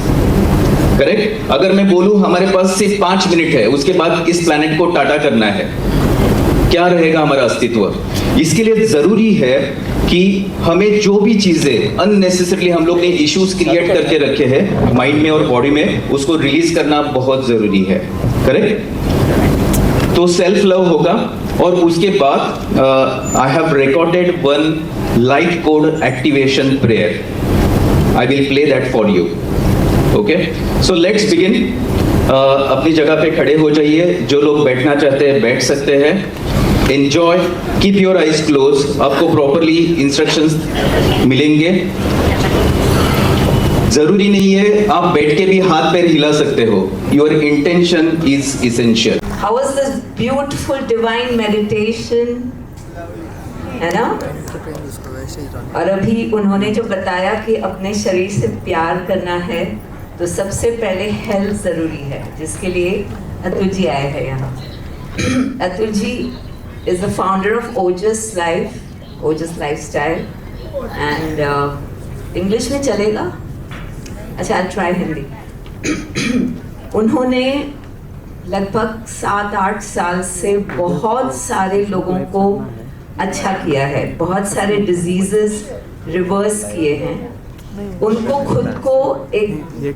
Correct? अगर मैं बोलूं हमारे पास सिर्फ 5 मिनट है, उसके बाद इस प्लैनेट को टाटा करना है, क्या रहेगा हमारा अस्तित्व? इसके लिए जरूरी है कि हमें जो भी चीजें अननेसेसरली हम लोग ने इश्यूज क्रिएट करके रखे हैं माइंड में और बॉडी में, उसको रिलीज करना बहुत जरूरी है। करेक्ट? तो सेल्फ लव होगा। और उसके बाद I have recorded one light code activation prayer. I will play that for you. Okay, so let's begin. अपनी जगह पे खड़े हो जाइए, जो लोग बैठना चाहते हैं बैठ सकते हैं। Enjoy, keep your eyes close. आपको प्रॉपरली इंस्ट्रक्शंस मिलेंगे। जरूरी नहीं है आप बैठ के भी हाथ पैर हिला सकते हो। Your intention is essential. How was this beautiful divine meditation? है ना? और अभी उन्होंने जो बताया कि अपने शरीर से प्यार करना है तो सबसे पहले हेल्थ जरूरी है, जिसके लिए अतुल जी आए हैं यहाँ। Atul ji is the founder of Ojas Life, Ojas Lifestyle, and English में चलेगा? अच्छा, I'll try हिंदी। उन्होंने लगभग 7-8 साल से बहुत सारे लोगों को अच्छा किया है, बहुत सारे डिजीजेस रिवर्स किए हैं। उनको खुद को एक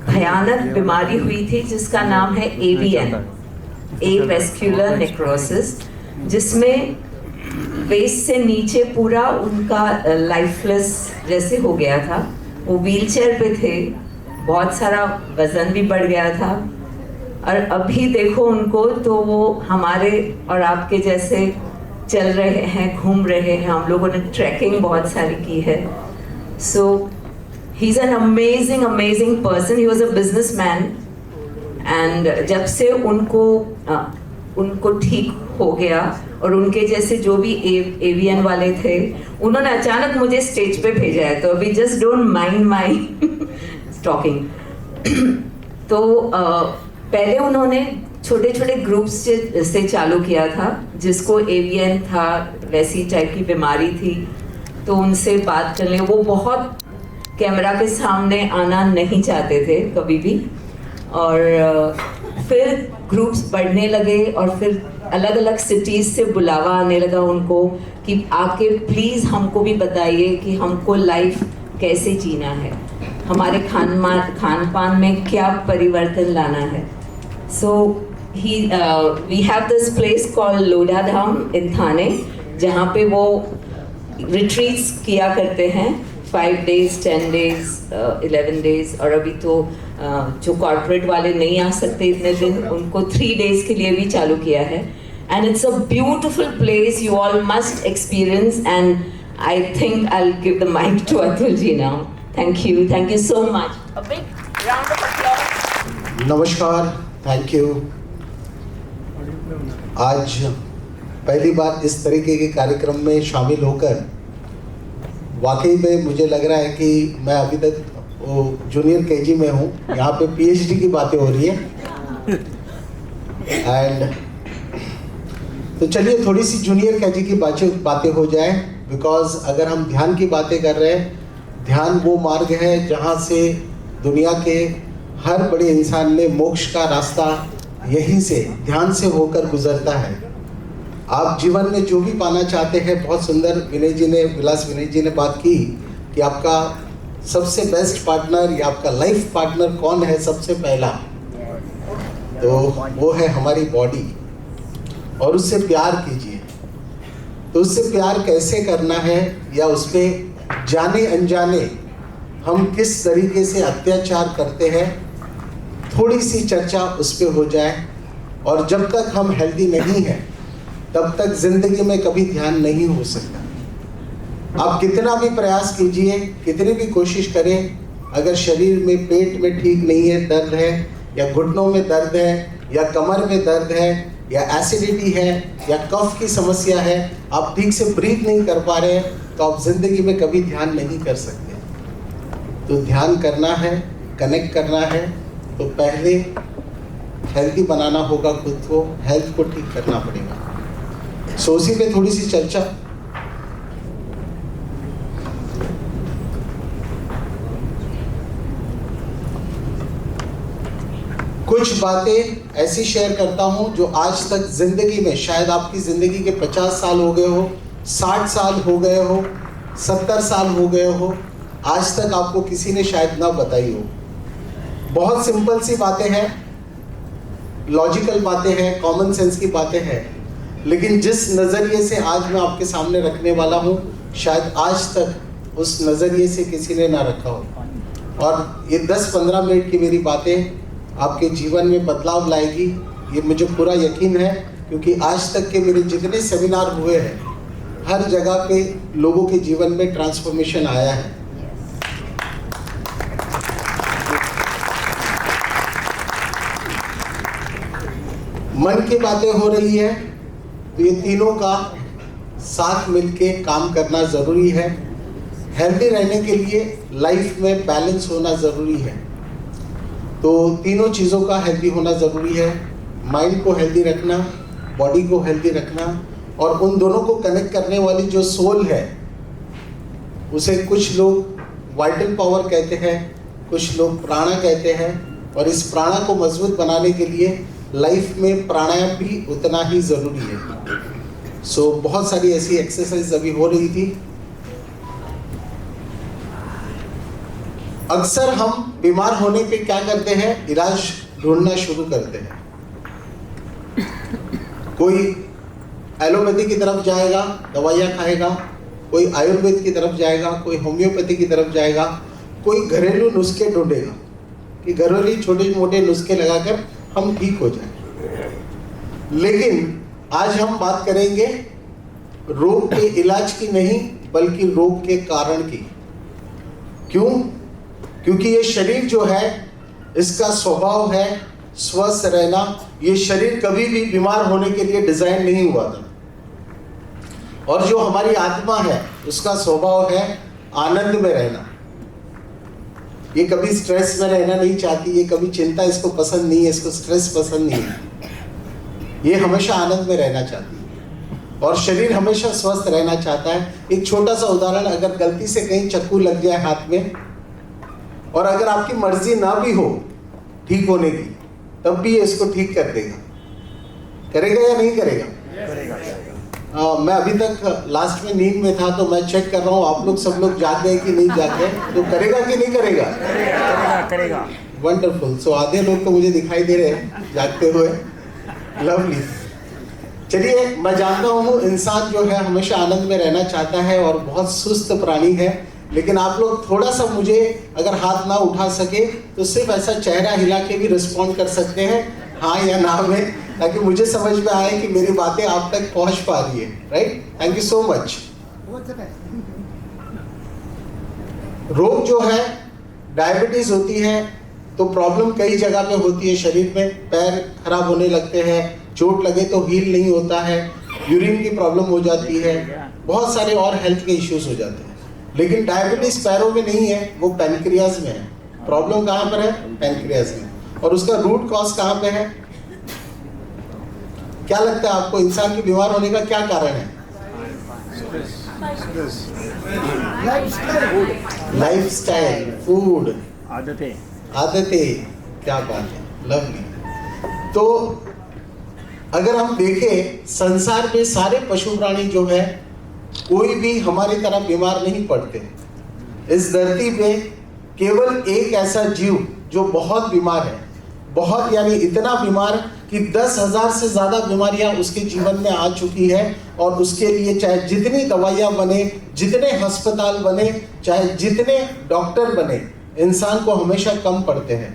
भयानक बीमारी हुई थी जिसका नाम है AVN, एवेस्क्युलर नेक्रोसिस, जिसमें वेस्ट से नीचे पूरा उनका लाइफलेस जैसे हो गया था। वो व्हीलचेयर पे थे, बहुत सारा वजन भी बढ़ गया था, और अभी देखो उनको तो वो हमारे और आपके जैसे चल रहे हैं, घूम रहे हैं। हम लोगों ने ट्रैकिंग बहुत सारी की है। So he is an amazing amazing person. He was a businessman, and जब से उनको ठीक हो गया और उनके जैसे जो भी AVN वाले थे, उन्होंने अचानक मुझे स्टेज पे भेजा है। तो अभी just don't mind my talking. तो पहले उन्होंने छोटे छोटे ग्रुप्स से चालू किया था, जिसको AVN था, वैसी टाइप की बीमारी थी, तो उनसे बात करने, वो बहुत कैमरा के सामने आना नहीं चाहते थे कभी भी। और फिर ग्रुप्स बढ़ने लगे और फिर अलग अलग सिटीज़ से बुलावा आने लगा उनको कि आके प्लीज़ हमको भी बताइए कि हमको लाइफ कैसे जीना है, हमारे खान पान में क्या परिवर्तन लाना है। So we have this place called Lodha Dham in Thane, जहाँ पे वो रिट्रीट्स किया करते हैं 5 days, 10 days, 11 days, और अभी तो जो कॉर्पोरेट वाले नहीं आ सकते इतने दिन, उनको 3 days के लिए भी चालू किया है। And it's a beautiful place, you all must experience, and I think I will give the mic to Atul ji now. Thank you so much. A big round of applause. नमस्कार, थैंक यू। आज पहली बार इस तरीके के कार्यक्रम में शामिल होकर वाकई में मुझे लग रहा है कि मैं अभी तक वो जूनियर केजी में हूँ, यहाँ पे पीएचडी की बातें हो रही है। एंड तो चलिए थोड़ी सी जूनियर केजी की बातें हो जाए, बिकॉज अगर हम ध्यान की बातें कर रहे हैं, ध्यान वो मार्ग है जहाँ से दुनिया के हर बड़े इंसान ने मोक्ष का रास्ता यहीं से ध्यान से होकर गुजरता है। आप जीवन में जो भी पाना चाहते हैं, बहुत सुंदर विलास विनय जी ने बात की कि आपका सबसे बेस्ट पार्टनर या आपका लाइफ पार्टनर कौन है सबसे पहला, तो वो है हमारी बॉडी, और उससे प्यार कीजिए। तो उससे प्यार कैसे करना है या उस पर जाने अनजाने हम किस तरीके से अत्याचार करते हैं, थोड़ी सी चर्चा उस पर हो जाए। और जब तक हम हेल्दी नहीं हैं तब तक जिंदगी में कभी ध्यान नहीं हो सकता। आप कितना भी प्रयास कीजिए, कितनी भी कोशिश करें, अगर शरीर में पेट में ठीक नहीं है, दर्द है, या घुटनों में दर्द है, या कमर में दर्द है, या एसिडिटी है, या कफ की समस्या है, आप ठीक से ब्रीथ नहीं कर पा रहे हैं, तो आप जिंदगी में कभी ध्यान नहीं कर सकते। तो ध्यान करना है, कनेक्ट करना है, तो पहले हेल्दी बनाना होगा खुद को, हेल्थ को ठीक करना पड़ेगा। सो उसी पे थोड़ी सी चर्चा। कुछ बातें ऐसी शेयर करता हूं जो आज तक जिंदगी में, शायद आपकी जिंदगी के 50 साल हो गए हो, 60 साल हो गए हो, 70 साल हो गए हो, आज तक आपको किसी ने शायद ना बताई हो। बहुत सिंपल सी बातें हैं, लॉजिकल बातें हैं, कॉमन सेंस की बातें हैं, लेकिन जिस नज़रिए से आज मैं आपके सामने रखने वाला हूँ, शायद आज तक उस नज़रिए से किसी ने ना रखा हो। और ये 10-15 मिनट की मेरी बातें आपके जीवन में बदलाव लाएगी, ये मुझे पूरा यकीन है, क्योंकि आज तक के मेरे जितने सेमिनार हुए हैं, हर जगह पे लोगों के जीवन में ट्रांसफॉर्मेशन आया है। मन की बातें हो रही है, तो ये तीनों का साथ मिलके काम करना ज़रूरी है। हेल्दी रहने के लिए लाइफ में बैलेंस होना ज़रूरी है, तो तीनों चीज़ों का हेल्दी होना ज़रूरी है। माइंड को हेल्दी रखना, बॉडी को हेल्दी रखना, और उन दोनों को कनेक्ट करने वाली जो सोल है, उसे कुछ लोग वाइटल पावर कहते हैं, कुछ लोग प्राणा कहते हैं। और इस प्राणा को मजबूत बनाने के लिए लाइफ में प्राणायाम भी उतना ही ज़रूरी है। सो बहुत सारी ऐसी एक्सरसाइज अभी हो रही थी। अक्सर हम बीमार होने पे क्या करते हैं, इलाज ढूंढना शुरू करते हैं। कोई एलोपैथी की तरफ जाएगा, दवाइयाँ खाएगा, कोई आयुर्वेद की तरफ जाएगा, कोई होम्योपैथी की तरफ जाएगा, कोई घरेलू नुस्खे ढूंढेगा कि घरेलू छोटे मोटे नुस्खे लगाकर हम ठीक हो जाए। लेकिन आज हम बात करेंगे रोग के इलाज की नहीं, बल्कि रोग के कारण की। क्यों? क्योंकि ये शरीर जो है, इसका स्वभाव है स्वस्थ रहना। ये शरीर कभी भी बीमार होने के लिए डिजाइन नहीं हुआ था। और जो हमारी आत्मा है, उसका स्वभाव है आनंद में रहना। ये कभी स्ट्रेस में रहना नहीं चाहती, ये कभी चिंता इसको पसंद नहीं है, इसको स्ट्रेस पसंद नहीं है। ये हमेशा आनंद में रहना चाहती है, और शरीर हमेशा स्वस्थ रहना चाहता है। एक छोटा सा उदाहरण, अगर गलती से कहीं चाकू लग जाए हाथ में, और अगर आपकी मर्जी ना भी हो ठीक होने की, तब भी ये इसको ठीक कर देगा। करेगा या नहीं करेगा? मैं अभी तक लास्ट में नींद में था, तो मैं चेक कर रहा हूँ आप लोग सब लोग जाग गए कि नहीं जाग गए, तो करेगा कि नहीं करेगा? करेगा। वंडरफुल। सो आधे लोग तो मुझे दिखाई दे रहे हैं जागते हुए। लवली। चलिए, मैं जानता हूँ इंसान जो है हमेशा आनंद में रहना चाहता है और बहुत सुस्त प्राणी है, लेकिन आप लोग थोड़ा सा मुझे अगर हाथ ना उठा सके तो सिर्फ ऐसा चेहरा हिला के भी रिस्पॉन्ड कर सकते हैं, हाँ या ना में, ताकि मुझे समझ में आए कि मेरी बातें आप तक पहुंच पा रही है। Right? Thank you so much. रोग जो है, डायबिटीज होती है, तो प्रॉब्लम कई जगह पे होती है शरीर में। पैर खराब होने लगते हैं, चोट लगे तो हील नहीं होता है, यूरिन की प्रॉब्लम हो जाती है, बहुत सारे और हेल्थ के इश्यूज हो जाते हैं। लेकिन डायबिटीज पैरों में नहीं है, वो पैनक्रियाज में है। प्रॉब्लम कहाँ पर है? पैनक्रियाज में। और उसका रूट कॉज कहाँ पे है? क्या लगता है आपको, इंसान के बीमार होने का क्या कारण है? लाइफस्टाइल, फूड, आदतें। क्या बात है, लवली। तो अगर हम देखें संसार में सारे पशु प्राणी जो है कोई भी हमारी तरह बीमार नहीं पड़ते। इस धरती पे केवल एक ऐसा जीव जो बहुत बीमार है, बहुत यानी इतना बीमार कि 10,000 से ज्यादा बीमारियां उसके जीवन में आ चुकी है, और उसके लिए चाहे जितनी दवाइयां बने, जितने अस्पताल बने, चाहे जितने डॉक्टर बने, इंसान को हमेशा कम पड़ते हैं।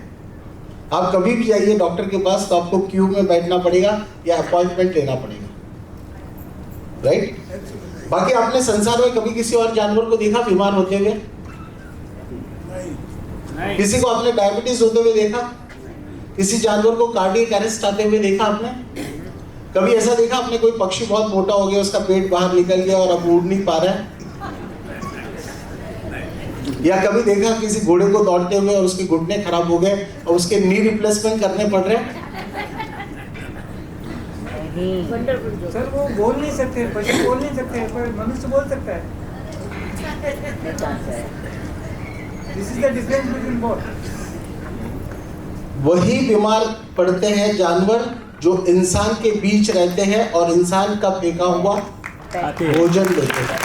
आप कभी भी जाइए डॉक्टर के पास तो आपको क्यू में बैठना पड़ेगा या अपॉइंटमेंट लेना पड़ेगा, राइट? बाकी आपने संसार में कभी किसी और जानवर को देखा बीमार होते हुए? किसी को आपने डायबिटीज होते हुए देखा? किसी जानवर को कार्डियक अरेस्ट आते हुए देखा आपने? कभी ऐसा देखा आपने कोई पक्षी बहुत मोटा हो गया, उसका पेट बाहर निकल गया और अब उड़ नहीं पा रहा है? या कभी देखा किसी घोड़े को दौड़ते हुए और उसके घुटने खराब हो गए और उसके नी रिप्लेसमेंट करने पड़ रहे हैं? सर वो बोल नहीं सकते, पशु बोल नहीं सकते, पर मनुष्य बोल सकता है। This is the difference between both. वही बीमार पड़ते हैं जानवर जो इंसान के बीच रहते हैं और इंसान का फेंका हुआ भोजन लेते हैं।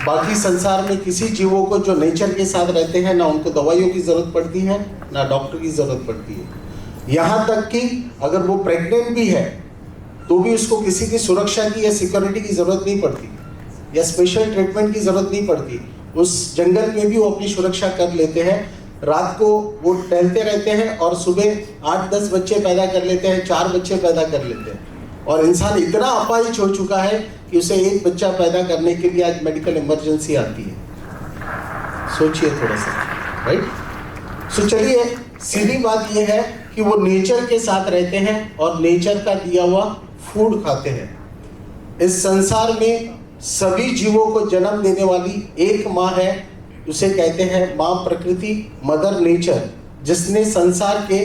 बाकी संसार में किसी जीवों को जो नेचर के साथ रहते हैं, ना उनको दवाइयों की जरूरत पड़ती है, ना डॉक्टर की जरूरत पड़ती है। यहाँ तक कि अगर वो प्रेग्नेंट भी है तो भी उसको किसी की सुरक्षा की या सिक्योरिटी की जरूरत नहीं पड़ती, या स्पेशल ट्रीटमेंट की जरूरत नहीं पड़ती। उस जंगल में भी वो अपनी सुरक्षा कर लेते हैं। रात को वो टहलते रहते हैं और सुबह 8-10 बच्चे पैदा कर लेते हैं, 4 बच्चे पैदा कर लेते हैं। और इंसान इतना अपाहिज हो चुका है कि उसे एक बच्चा पैदा करने के लिए आज मेडिकल इमरजेंसी आती है। सोचिए थोड़ा सा, राइट? सो चलिए, सीधी बात यह है कि वो नेचर के साथ रहते हैं और नेचर का दिया हुआ फूड खाते हैं। इस संसार में सभी जीवों को जन्म देने वाली एक माँ है, उसे कहते हैं माँ प्रकृति, मदर नेचर, जिसने संसार के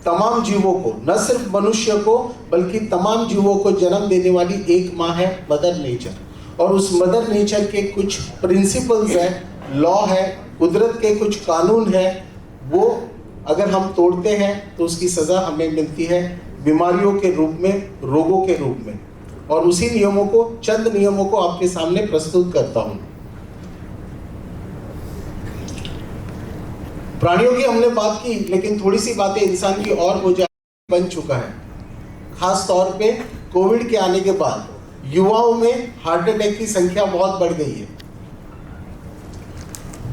तमाम जीवों को, न सिर्फ मनुष्य को बल्कि तमाम जीवों को जन्म देने वाली एक माँ है मदर नेचर। और उस मदर नेचर के कुछ प्रिंसिपल्स है, लॉ है, कुदरत के कुछ कानून है, वो अगर हम तोड़ते हैं तो उसकी सज़ा हमें मिलती है बीमारियों के रूप में, रोगों के रूप में। और उसी नियमों को, चंद नियमों को आपके सामने प्रस्तुत करता हूं। प्राणियों की हमने बात की, लेकिन थोड़ी सी बातें इंसान की और हो जाए बन चुका है। खास तौर पे कोविड के आने के बाद युवाओं में हार्ट अटैक की संख्या बहुत बढ़ गई है।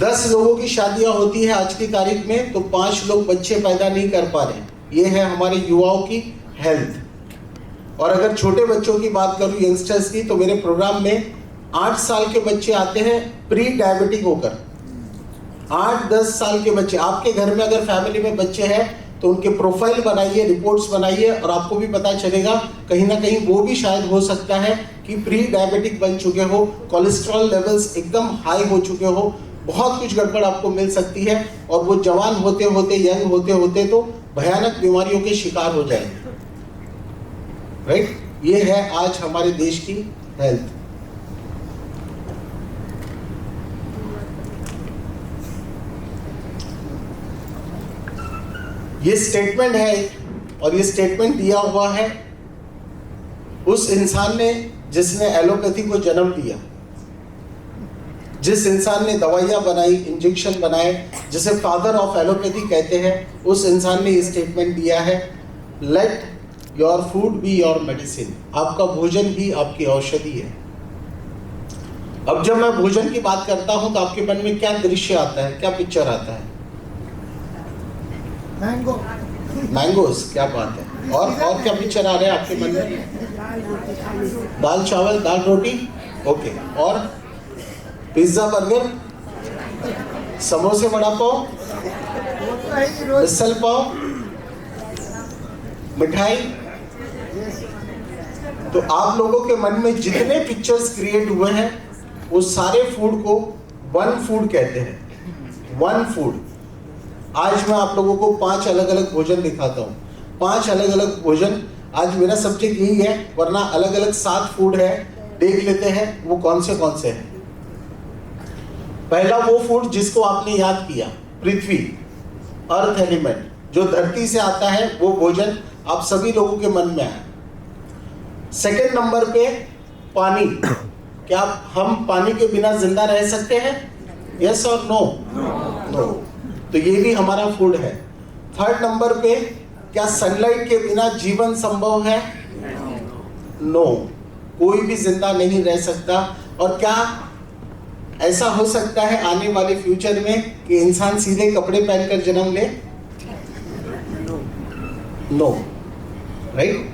10 लोगों की शादियां होती है आज की तारीख में, तो 5 लोग बच्चे पैदा नहीं कर पा रहे। ये है हमारे युवाओं की हेल्थ। और अगर छोटे बच्चों की बात करूं, यंगस्टर्स की, तो मेरे प्रोग्राम में 8 साल के बच्चे आते हैं प्री डायबिटिक होकर। 8-10 साल के बच्चे। आपके घर में अगर फैमिली में बच्चे हैं तो उनके प्रोफाइल बनाइए, रिपोर्ट्स बनाइए, और आपको भी पता चलेगा कहीं ना कहीं वो भी शायद हो सकता है कि प्री डायबिटिक बन चुके हो, कोलेस्ट्रॉल लेवल्स एकदम हाई हो चुके हो, बहुत कुछ गड़बड़ आपको मिल सकती है। और वो जवान होते होते, यंग होते होते तो भयानक बीमारियों के शिकार हो जाएंगे, राइट? ये है आज हमारे देश की हेल्थ। ये स्टेटमेंट है, और ये स्टेटमेंट दिया हुआ है उस इंसान ने जिसने एलोपैथी को जन्म दिया, जिस इंसान ने दवाइयां बनाई, इंजेक्शन बनाए, जिसे फादर ऑफ एलोपैथी कहते हैं, उस इंसान ने ये स्टेटमेंट दिया है, let your food be your medicine. आपका भोजन भी आपकी औषधि है। अब जब मैं भोजन की बात करता हूं तो आपके मन में क्या दृश्य आता है, क्या पिक्चर आता है? मैंगोस, क्या बात है। और क्या पिक्चर आ रहा है आपके मन में? दाल चावल, दाल रोटी, ओके। और पिज्जा, बर्गर, समोसे, वड़ा पाव, मिसल पाव, मिठाई। तो आप लोगों के मन में जितने पिक्चर्स क्रिएट हुए हैं वो सारे फूड को वन फूड कहते हैं, वन फूड। आज मैं आप लोगों को 5 अलग अलग भोजन दिखाता हूँ, 5 अलग अलग भोजन। आज मेरा सब्जेक्ट यही है, वरना अलग अलग 7 फूड है, देख लेते हैं वो कौन से हैं। पहला वो फूड जिसको आपने याद किया, पृथ्वी, अर्थ एलिमेंट, जो धरती से आता है, वो भोजन आप सभी लोगों के मन में आया। सेकंड नंबर पे पानी। क्या हम पानी के बिना जिंदा रह सकते हैं? यस और नो? नो। तो ये भी हमारा फूड है। थर्ड नंबर पे, क्या सनलाइट के बिना जीवन संभव है? नो। कोई भी जिंदा नहीं रह सकता। और क्या ऐसा हो सकता है आने वाले फ्यूचर में कि इंसान सीधे कपड़े पहनकर जन्म ले? नो। राइट?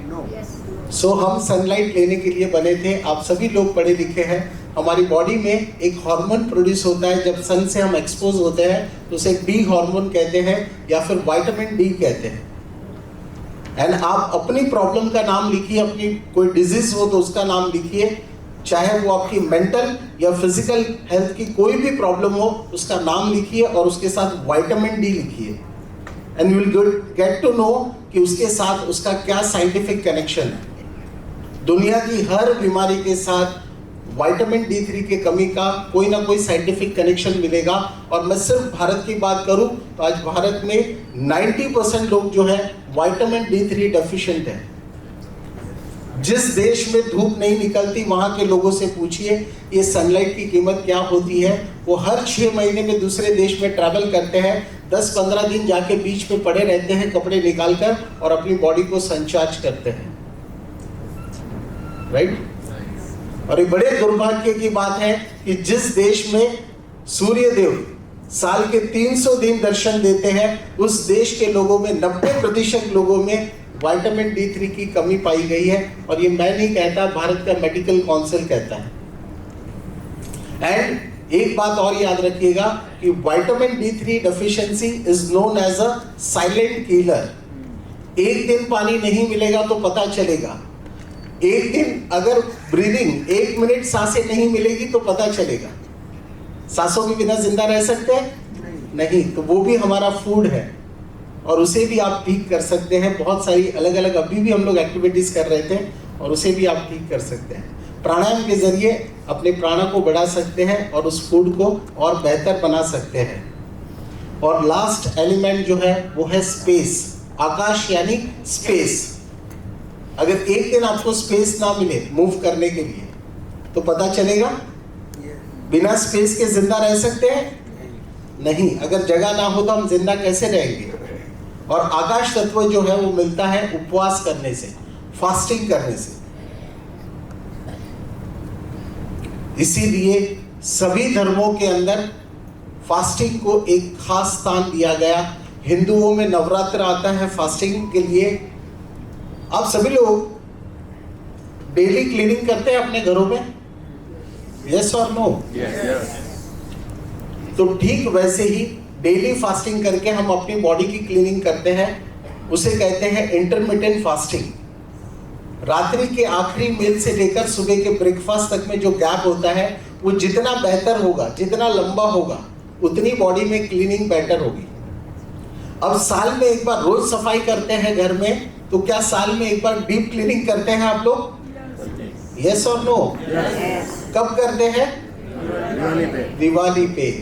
सो हम सनलाइट लेने के लिए बने थे। आप सभी लोग पढ़े लिखे हैं। हमारी बॉडी में एक हार्मोन प्रोड्यूस होता है जब सन से हम एक्सपोज होते हैं, तो उसे डी हार्मोन कहते हैं या फिर विटामिन डी कहते हैं। एंड आप अपनी प्रॉब्लम का नाम लिखिए, अपनी कोई डिजीज हो तो उसका नाम लिखिए, चाहे वो आपकी मेंटल या फिजिकल हेल्थ की कोई भी प्रॉब्लम हो उसका नाम लिखिए और उसके साथ विटामिन डी लिखिए। And you will get to know कि उसके साथ उसका क्या साइंटिफिक कनेक्शन है। दुनिया की हर बीमारी के साथ विटामिन D3 की कमी का कोई ना कोई साइंटिफिक कनेक्शन मिलेगा। और मैं सिर्फ भारत की बात करूं तो आज भारत में 90% लोग जो है विटामिन D3 डेफिशिएंट है। जिस देश में धूप नहीं निकलती वहां के लोगों से पूछिए ये सनलाइट की कीमत क्या होती है। वो हर 6 महीने में दूसरे देश में ट्रैवल करते हैं, 10-15 दिन जाके बीच पे पड़े रहते हैं कपड़े निकालकर और अपनी बॉडी को सनचार्ज करते हैं। राइट? और ये बड़े दुर्भाग्य की बात है कि जिस देश में सूर्य देव साल के 300 दिन दर्शन देते हैं, उस देश के लोगों में 90% लोगों में विटामिन D3 की कमी पाई गई है। और ये मैं नहीं कहता, भारत का मेडिकल काउंसिल कहता है। एंड एक बात और याद रखिएगा कि vitamin D3 deficiency is known as a silent killer. एक दिन पानी नहीं मिलेगा तो पता चलेगा, एक दिन अगर ब्रीदिंग 1 मिनट सांसें नहीं मिलेगी तो पता चलेगा। सांसों के बिना जिंदा रह सकते हैं? नहीं। तो वो भी हमारा फूड है और उसे भी आप ठीक कर सकते हैं। बहुत सारी अलग अलग अभी भी हम लोग एक्टिविटीज कर रहे थे और उसे भी आप ठीक कर सकते हैं। प्राणायाम के जरिए अपने प्राणा को बढ़ा सकते हैं और उस फूड को और बेहतर बना सकते हैं। और लास्ट एलिमेंट जो है वो है स्पेस, आकाश यानी स्पेस। अगर एक दिन आपको स्पेस ना मिले मूव करने के लिए तो पता चलेगा? बिना स्पेस के जिंदा रह सकते हैं? नहीं। अगर जगह ना हो तो हम जिंदा कैसे रहेंगे? और आकाश तत्व जो है वो मिलता है उपवास करने से, फास्टिंग करने से। इसीलिए सभी धर्मों के अंदर फास्टिंग को एक खास स्थान दिया गया। हिंदुओं में नवरात्र आता है फास्टिंग के लिए। आप सभी लोग डेली क्लीनिंग करते हैं अपने घरों में? यस और नो? तो ठीक वैसे ही डेली फास्टिंग करके हम अपनी बॉडी की क्लीनिंग करते हैं। उसे कहते हैं इंटरमिटेंट फास्टिंग। रात्रि के आखिरी मील से लेकर सुबह के ब्रेकफास्ट तक में जो गैप होता है वो जितना बेहतर होगा, जितना लंबा होगा, उतनी बॉडी में क्लीनिंग बेटर होगी। अब साल में एक बार रोज सफाई करते हैं घर में, तो क्या साल में एक बार डीप क्लीनिंग करते हैं आप लोग? यस और नो? कब करते हैं? दिवाली पे।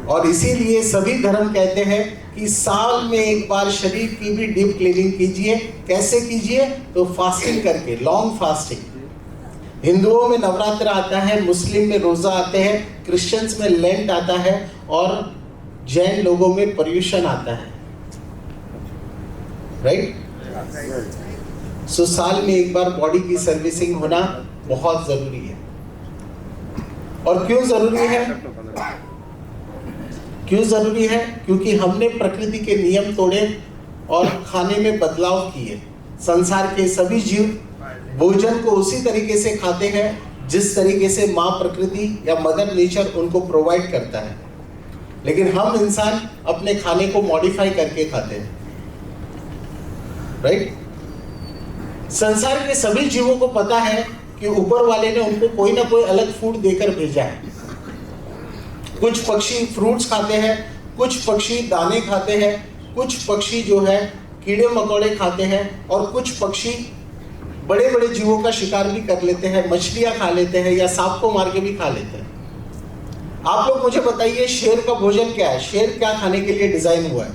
और इसीलिए सभी धर्म कहते हैं कि साल में एक बार शरीर की भी डीप क्लीनिंग कीजिए। कैसे कीजिए? तो फास्टिंग करके, लॉन्ग फास्टिंग। हिंदुओं में नवरात्र आता है, मुस्लिम में रोजा आते हैं, क्रिश्चियंस में लेंट आता है और जैन लोगों में पर्यूषण आता है। राइट? सो साल में एक बार बॉडी की सर्विसिंग होना बहुत जरूरी है। और क्यों जरूरी है? क्यों जरूरी है? क्योंकि हमने प्रकृति के नियम तोड़े और खाने में बदलाव किए। संसार के सभी जीव भोजन को उसी तरीके से खाते हैं जिस तरीके से माँ प्रकृति या मदर नेचर उनको प्रोवाइड करता है, लेकिन हम इंसान अपने खाने को मॉडिफाई करके खाते हैं। राइट? संसार के सभी जीवों को पता है कि ऊपर वाले ने उनको कोई ना कोई अलग फूड देकर भेजा है। कुछ पक्षी फ्रूट्स खाते हैं, कुछ पक्षी दाने खाते हैं, कुछ पक्षी जो है कीड़े मकोड़े खाते हैं, और कुछ पक्षी बड़े बड़े जीवों का शिकार भी कर लेते हैं, मछलियां खा लेते हैं या सांप को मार के भी खा लेते हैं। आप लोग मुझे बताइए, शेर का भोजन क्या है? शेर क्या खाने के लिए डिजाइन हुआ है?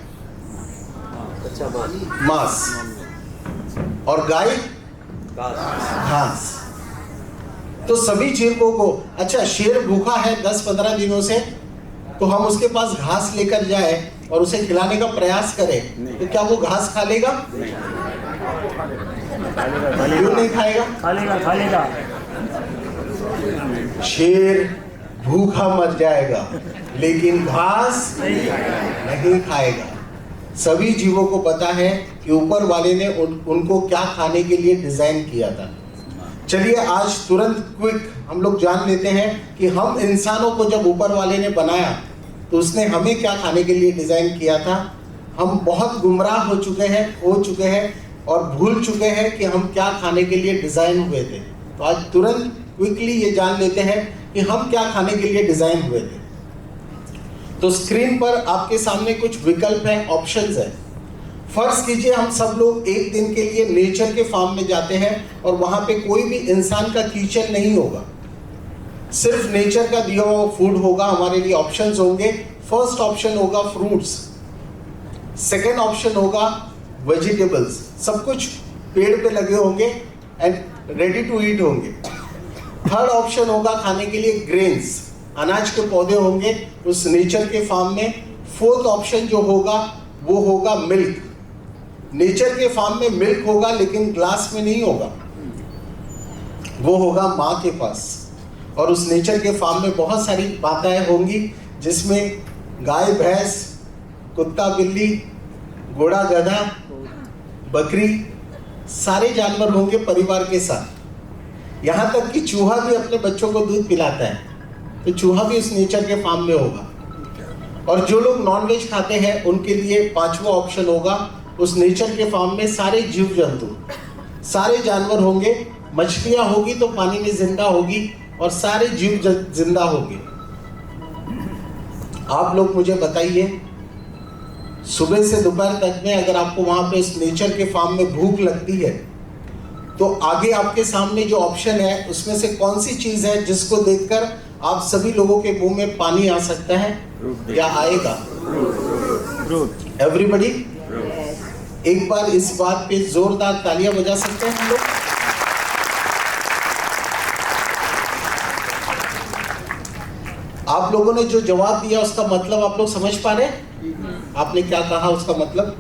मांस। और गाय घास। तो सभी जीवों को, अच्छा शेर भूखा है 10-15 दिनों से, तो हम उसके पास घास लेकर जाए और उसे खिलाने का प्रयास करें तो क्या वो घास खा लेगा? क्यों नहीं खाएगा? खालेगा। शेर भूखा मर जाएगा लेकिन घास नहीं खाएगा। सभी जीवों को पता है कि ऊपर वाले ने उनको क्या खाने के लिए डिजाइन किया था। चलिए आज तुरंत क्विक हम लोग जान लेते हैं कि हम इंसानों को जब ऊपर वाले ने बनाया तो उसने हमें क्या खाने के लिए डिजाइन किया था। हम बहुत गुमराह हो चुके हैं और भूल चुके हैं कि हम क्या खाने के लिए डिजाइन हुए थे। तो आज तुरंत क्विकली ये जान लेते हैं कि हम क्या खाने के लिए डिजाइन हुए थे। तो स्क्रीन पर आपके सामने कुछ विकल्प हैं, ऑप्शंस हैं। फर्ज कीजिए हम सब लोग एक दिन के लिए नेचर के फार्म में जाते हैं और वहां पे कोई भी इंसान का किचन नहीं होगा, सिर्फ नेचर का दिया हुआ फूड होगा। हमारे लिए ऑप्शंस होंगे। फर्स्ट ऑप्शन होगा फ्रूट्स, सेकेंड ऑप्शन होगा वेजिटेबल्स, सब कुछ पेड़ पे लगे होंगे एंड रेडी टू ईट होंगे। थर्ड ऑप्शन होगा खाने के लिए ग्रेन्स, अनाज के पौधे होंगे उस नेचर के फार्म में। फोर्थ ऑप्शन जो होगा वो होगा मिल्क। नेचर के फार्म में मिल्क होगा लेकिन ग्लास में नहीं होगा, वो होगा माँ के पास। और उस नेचर के फार्म में बहुत सारी बातें होंगी जिसमें गाय भैंस, कुत्ता बिल्ली, घोड़ा गधा, बकरी, सारे जानवर होंगे परिवार के साथ। यहाँ तक कि चूहा भी अपने बच्चों को दूध पिलाता है, तो चूहा भी उस नेचर के फार्म में होगा। और जो लोग नॉनवेज खाते हैं उनके लिए पांचवा ऑप्शन होगा उस नेचर के फार्म में सारे जीव जंतु, सारे जानवर होंगे। मछलियां होगी तो पानी में जिंदा होगी और सारे जीव जिंदा होंगे। आप लोग मुझे बताइए, सुबह से दोपहर तक में अगर आपको वहां पे इस नेचर के फार्म में भूख लगती है तो आगे आपके सामने जो ऑप्शन है उसमें से कौन सी चीज है जिसको देखकर आप सभी लोगों के मुंह में पानी आ सकता है या आएगा? एवरीबडी एक बार इस बात पे जोरदार तालियां बजा सकते हैं हम लोग। आप लोगों ने जो जवाब दिया उसका मतलब आप लोग समझ पा रहे हैं? आपने क्या कहा उसका मतलब?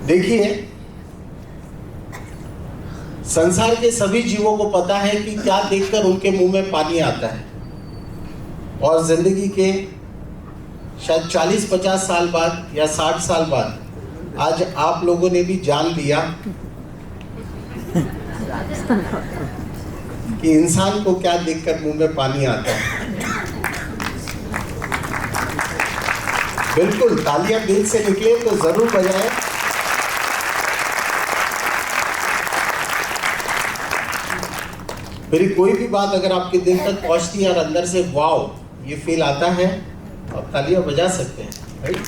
देखिए, संसार के सभी जीवों को पता है कि क्या देखकर उनके मुंह में पानी आता है। और जिंदगी के शायद 40-50 साल बाद या 60 साल बाद आज आप लोगों ने भी जान लिया कि इंसान को क्या देखकर मुंह में पानी आता है। बिल्कुल, तालियां दिल से निकले तो जरूर बजाएं। मेरी कोई भी बात अगर आपके दिल तक पहुंचती है और अंदर से वाओ ये फील आता है, आप तालियां बजा सकते हैं, राइट?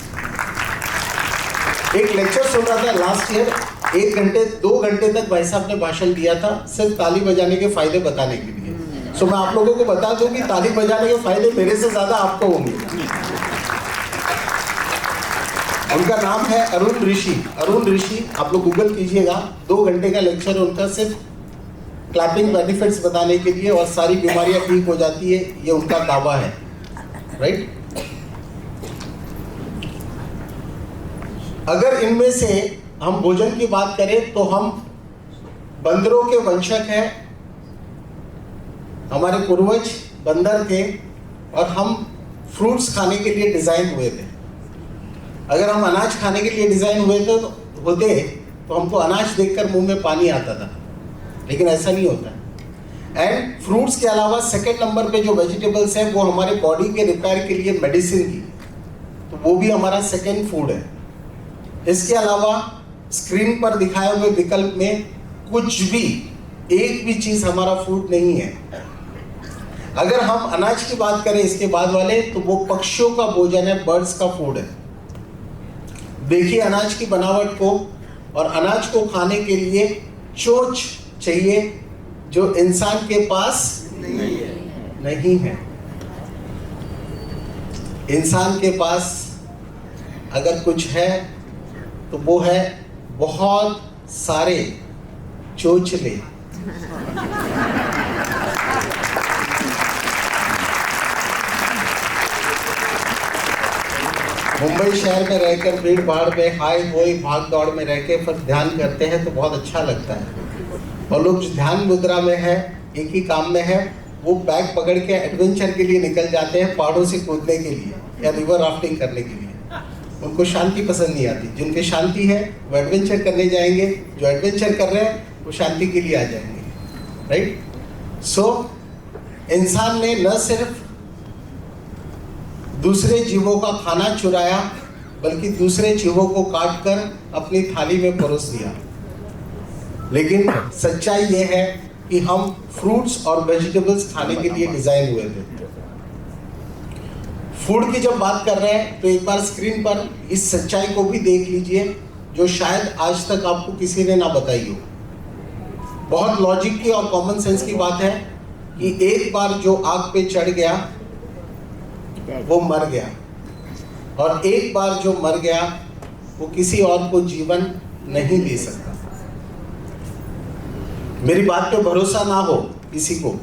एक लेक्चर सुन रहा था लास्ट ईयर, 1 घंटे 2 घंटे तक भाई साहब ने भाषण दिया था सिर्फ ताली बजाने के फायदे बताने के लिए। सो मैं आप लोगों को बता दूं कि ताली बजाने के फायदे मेरे से ज्यादा आपको होंगे। उनका नाम है अरुण ऋषि। अरुण ऋषि, आप लोग गूगल कीजिएगा, 2 घंटे का लेक्चर उनका सिर्फ क्लैपिंग बेनिफिट्स बताने के लिए, और सारी बीमारियां ठीक हो जाती है, ये उनका दावा है, राइट? अगर इनमें से हम भोजन की बात करें तो हम बंदरों के वंशज हैं। हमारे पूर्वज बंदर थे और हम फ्रूट्स खाने के लिए डिजाइन हुए थे। अगर हम अनाज खाने के लिए डिजाइन हुए थे तो हमको अनाज देखकर मुंह में पानी आता था, लेकिन ऐसा नहीं होता। एंड फ्रूट्स के अलावा सेकंड नंबर पे जो वेजिटेबल्स हैं वो हमारे बॉडी के रिपेयर के लिए मेडिसिन की, तो वो भी हमारा सेकंड फूड है। इसके अलावा स्क्रीन पर दिखाए हुए विकल्प में कुछ भी, एक भी चीज हमारा फूड नहीं है। अगर हम अनाज की बात करें इसके बाद वाले, तो वो पक्षियों का भोजन है, बर्ड्स का फूड है। देखिए अनाज की बनावट को, और अनाज को खाने के लिए चोंच चाहिए जो इंसान के पास नहीं है। इंसान के पास अगर कुछ है तो वो है बहुत सारे चोंचले। मुंबई शहर में रहकर भीड़ भाड़ में हाय होय भाग दौड़ में रह के फिर ध्यान करते हैं तो बहुत अच्छा लगता है। और लोग जो ध्यान मुद्रा में है, एक ही काम में है, वो बैग पकड़ के एडवेंचर के लिए निकल जाते हैं, पहाड़ों से कूदने के लिए या रिवर राफ्टिंग करने के लिए। उनको शांति पसंद नहीं आती। जिनके शांति है वो एडवेंचर करने जाएंगे, जो एडवेंचर कर रहे हैं वो शांति के लिए आ जाएंगे, राइट। सो इंसान ने न सिर्फ दूसरे जीवों का खाना चुराया, बल्कि दूसरे जीवों को काट कर अपनी थाली में परोस दिया। लेकिन सच्चाई ये है कि हम फ्रूट्स और वेजिटेबल्स खाने के लिए डिजाइन हुए थे। फूड की जब बात कर रहे हैं तो एक बार स्क्रीन पर इस सच्चाई को भी देख लीजिए, जो शायद आज तक आपको किसी ने ना बताई हो। बहुत लॉजिक की और कॉमन सेंस की बात है कि एक बार जो आग पे चढ़ गया वो मर गया, और एक बार जो मर गया वो किसी और को जीवन नहीं दे सकता। मेरी बात पे भरोसा ना हो किसी को,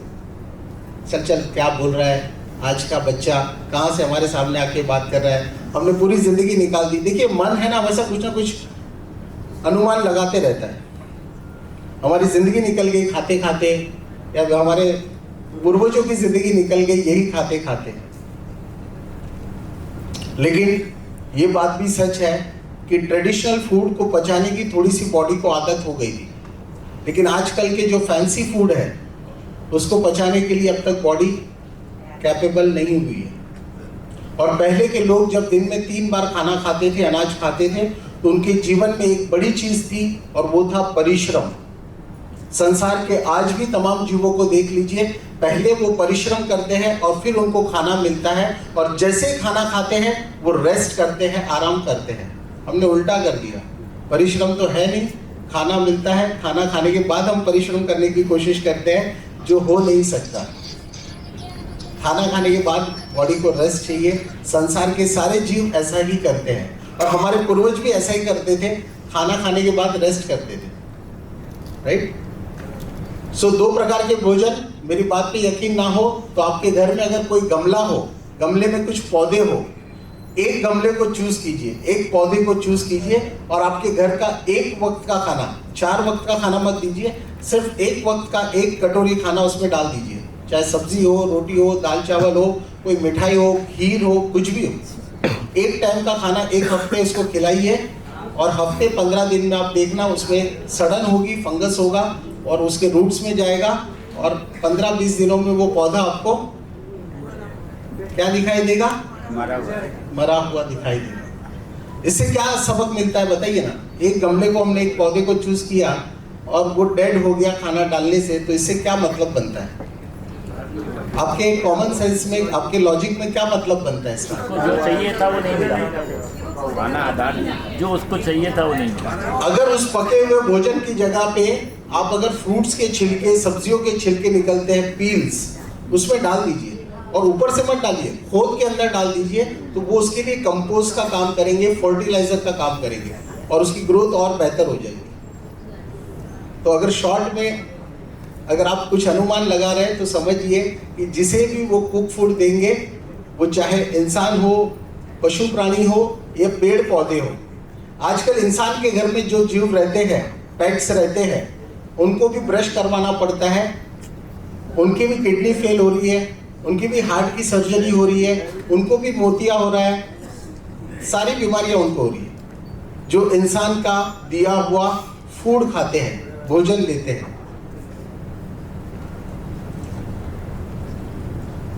चल क्या बोल रहा है आज का बच्चा, कहाँ से हमारे सामने आके बात कर रहा है, हमने पूरी जिंदगी निकाल दी। देखिए मन है ना, वैसा कुछ ना कुछ अनुमान लगाते रहता है। हमारी जिंदगी निकल गई खाते खाते, या हमारे पूर्वजों की जिंदगी निकल गई यही खाते खाते। लेकिन ये बात भी सच है कि ट्रेडिशनल फूड को पचाने की थोड़ी सी बॉडी को आदत हो गई थी, लेकिन आजकल के जो फैंसी फूड है उसको पचाने के लिए अब तक बॉडी कैपेबल नहीं हुई है। और पहले के लोग जब दिन में 3 बार खाना खाते थे, अनाज खाते थे, तो उनके जीवन में एक बड़ी चीज थी और वो था परिश्रम। संसार के आज भी तमाम जीवों को देख लीजिए, पहले वो परिश्रम करते हैं और फिर उनको खाना मिलता है, और जैसे ही खाना खाते हैं वो रेस्ट करते हैं, आराम करते हैं। हमने उल्टा कर दिया, परिश्रम तो है नहीं, खाना मिलता है, खाना खाने के बाद हम परिश्रम करने की कोशिश करते हैं, जो हो नहीं सकता। खाना खाने के बाद बॉडी को रेस्ट चाहिए। संसार के सारे जीव ऐसा ही करते हैं, और हमारे पूर्वज भी ऐसा ही करते थे, खाना खाने के बाद रेस्ट करते थे, राइट। सो 2 प्रकार के भोजन। मेरी बात पे यकीन ना हो तो आपके घर में अगर कोई गमला हो, गमले में कुछ पौधे हो, एक गमले को चूज कीजिए, एक पौधे को चूज कीजिए, और आपके घर का एक वक्त का खाना, 4 वक्त का खाना मत दीजिए, सिर्फ एक वक्त का 1 कटोरी खाना उसमें डाल दीजिए, चाहे सब्जी हो, रोटी हो, दाल चावल हो, कोई मिठाई हो, खीर हो, कुछ भी हो। एक टाइम का खाना 1 हफ्ते इसको खिलाइए, और हफ्ते 15 दिन में आप देखना उसमें सड़न होगी, फंगस होगा और उसके रूट्स में जाएगा, और 15-20 दिनों में वो पौधा आपको क्या दिखाई देगा? मरा हुआ दिखाई देगा। इससे क्या सबक मिलता है बताइए ना। एक गमले को हमने, एक पौधे को चूज किया और वो डेड हो गया खाना डालने से, तो इससे क्या मतलब बनता है? आपके कॉमन सेंस में, आपके लॉजिक में क्या मतलब बनता है इसका? जो चाहिए था वो नहीं मिला, खाना आधार जो उसको चाहिए था वो नहीं मिला। अगर उस पके हुए भोजन की जगह पे आप अगर फ्रूट्स के छिलके, सब्जियों के छिलके निकलते हैं, पील्स, उसमें डाल दीजिए, और ऊपर से मत डालिए, खोद के अंदर डाल दीजिए, तो वो उसके लिए कंपोस्ट का काम करेंगे, फर्टिलाइजर का काम करेंगे, और उसकी ग्रोथ और बेहतर हो जाएगी। तो अगर शॉर्ट में अगर आप कुछ अनुमान लगा रहे हैं तो समझिए कि जिसे भी वो कुक फूड देंगे, वो चाहे इंसान हो, पशु प्राणी हो या पेड़ पौधे हो। आजकल इंसान के घर में जो जीव रहते हैं, पेट्स रहते हैं, उनको भी ब्रश करवाना पड़ता है, उनकी भी किडनी फेल हो रही है, उनकी भी हार्ट की सर्जरी हो रही है, उनको भी मोतिया हो रहा है, सारी बीमारियां उनको हो रही है। जो इंसान का दिया हुआ फूड खाते हैं, भोजन लेते हैं।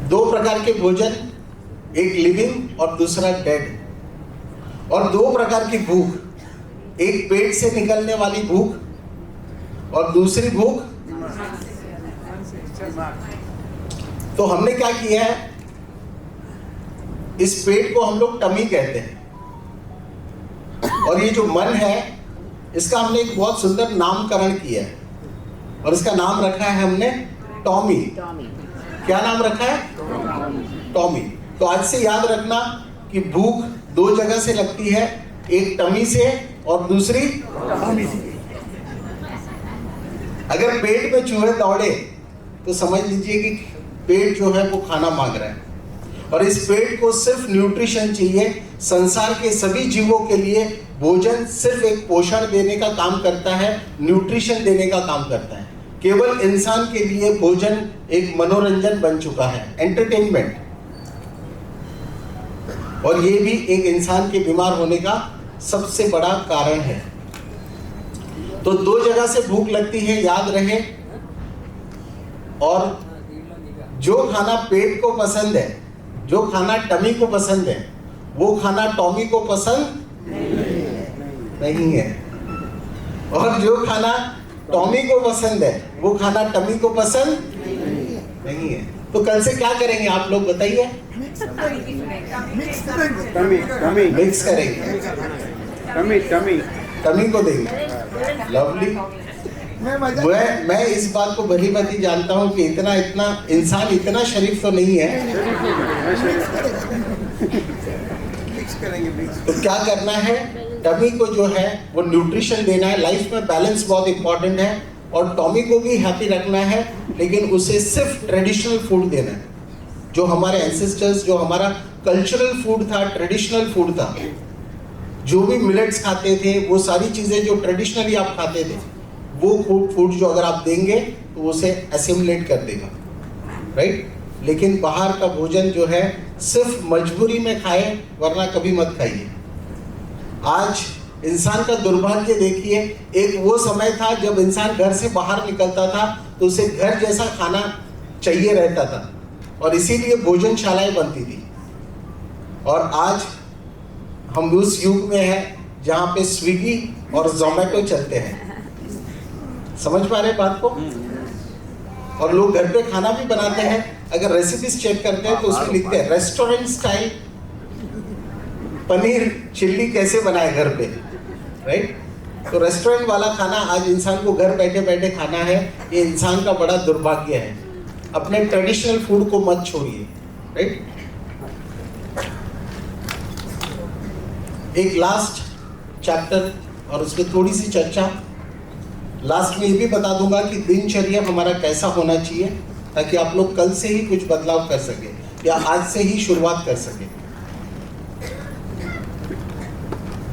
2 प्रकार के भोजन, एक लिविंग और दूसरा डेड, और 2 प्रकार की भूख, एक पेट से निकलने वाली भूख और दूसरी भूख। तो हमने क्या किया है, इस पेट को हम लोग टमी कहते हैं, और ये जो मन है इसका हमने एक बहुत सुंदर नामकरण किया है, और इसका नाम रखा है हमने टॉमी। क्या नाम रखा है? टॉमी। तो आज से याद रखना कि भूख दो जगह से लगती है, एक टमी से और दूसरी टॉमी से। अगर पेट में चूहे दौड़े तो समझ लीजिए कि पेट जो है वो खाना मांग रहा है, और इस पेट को सिर्फ न्यूट्रिशन चाहिए। संसार के सभी जीवों के लिए भोजन सिर्फ एक पोषण देने का काम करता है, न्यूट्रिशन देने का काम करता है। केवल इंसान के लिए भोजन एक मनोरंजन बन चुका है, एंटरटेनमेंट, और ये भी एक इंसान के बीमार होने का सबसे बड़ा कारण है। तो दो जगह से भूख लगती है, याद रहे। और जो खाना पेट को पसंद है, जो खाना टमी को पसंद है, वो खाना टॉमी को पसंद नहीं है, और जो खाना टॉमी को पसंद है वो खाना टमी को पसंद नहीं है। तो कल से क्या करेंगे आप लोग बताइए? मिक्स करेंगे, टमी को देंगे। लवली। मैं इस बात को भली भांति जानता हूँ कि इतना इंसान इतना शरीफ तो नहीं है। तो क्या करना है, टमी को जो है वो न्यूट्रिशन देना है। लाइफ में बैलेंस बहुत इंपॉर्टेंट है, और टॉमी को भी हैप्पी रखना है, लेकिन उसे सिर्फ ट्रेडिशनल फूड देना है, जो हमारे एंसेस्टर्स, जो हमारा कल्चरल फूड था, ट्रेडिशनल फूड था। जो भी मिलेट्स खाते थे, वो सारी चीजें जो ट्रेडिशनली आप खाते थे, वो फूड जो अगर आप देंगे तो उसे एसिमुलेट कर देगा, राइट। लेकिन बाहर का भोजन जो है सिर्फ मजबूरी में खाए, वरना कभी मत खाइए। आज इंसान का दुर्भाग्य देखिए, एक वो समय था जब इंसान घर से बाहर निकलता था तो उसे घर जैसा खाना चाहिए रहता था, और इसीलिए भोजनशालाएं बनती थी। और आज हम उस युग में हैं जहाँ पे स्विगी और जोमेटो चलते हैं। समझ पा रहे बात को? और लोग घर पे खाना भी बनाते हैं। अगर रेसिपीज चेक करते हैं तो उसमें लिखते हैं रेस्टोरेंट स्टाइल पनीर चिल्ली कैसे बनाए घर पे, राइट। तो रेस्टोरेंट वाला खाना आज इंसान को घर बैठे बैठे खाना है। ये इंसान का बड़ा दुर्भाग्य है। अपने ट्रेडिशनल फूड को मत छोड़िए, राइट। एक लास्ट चैप्टर और उसमें थोड़ी सी चर्चा। लास्ट में ये भी बता दूंगा कि दिनचर्या हमारा कैसा होना चाहिए, ताकि आप लोग कल से ही कुछ बदलाव कर सके या आज से ही शुरुआत कर सके।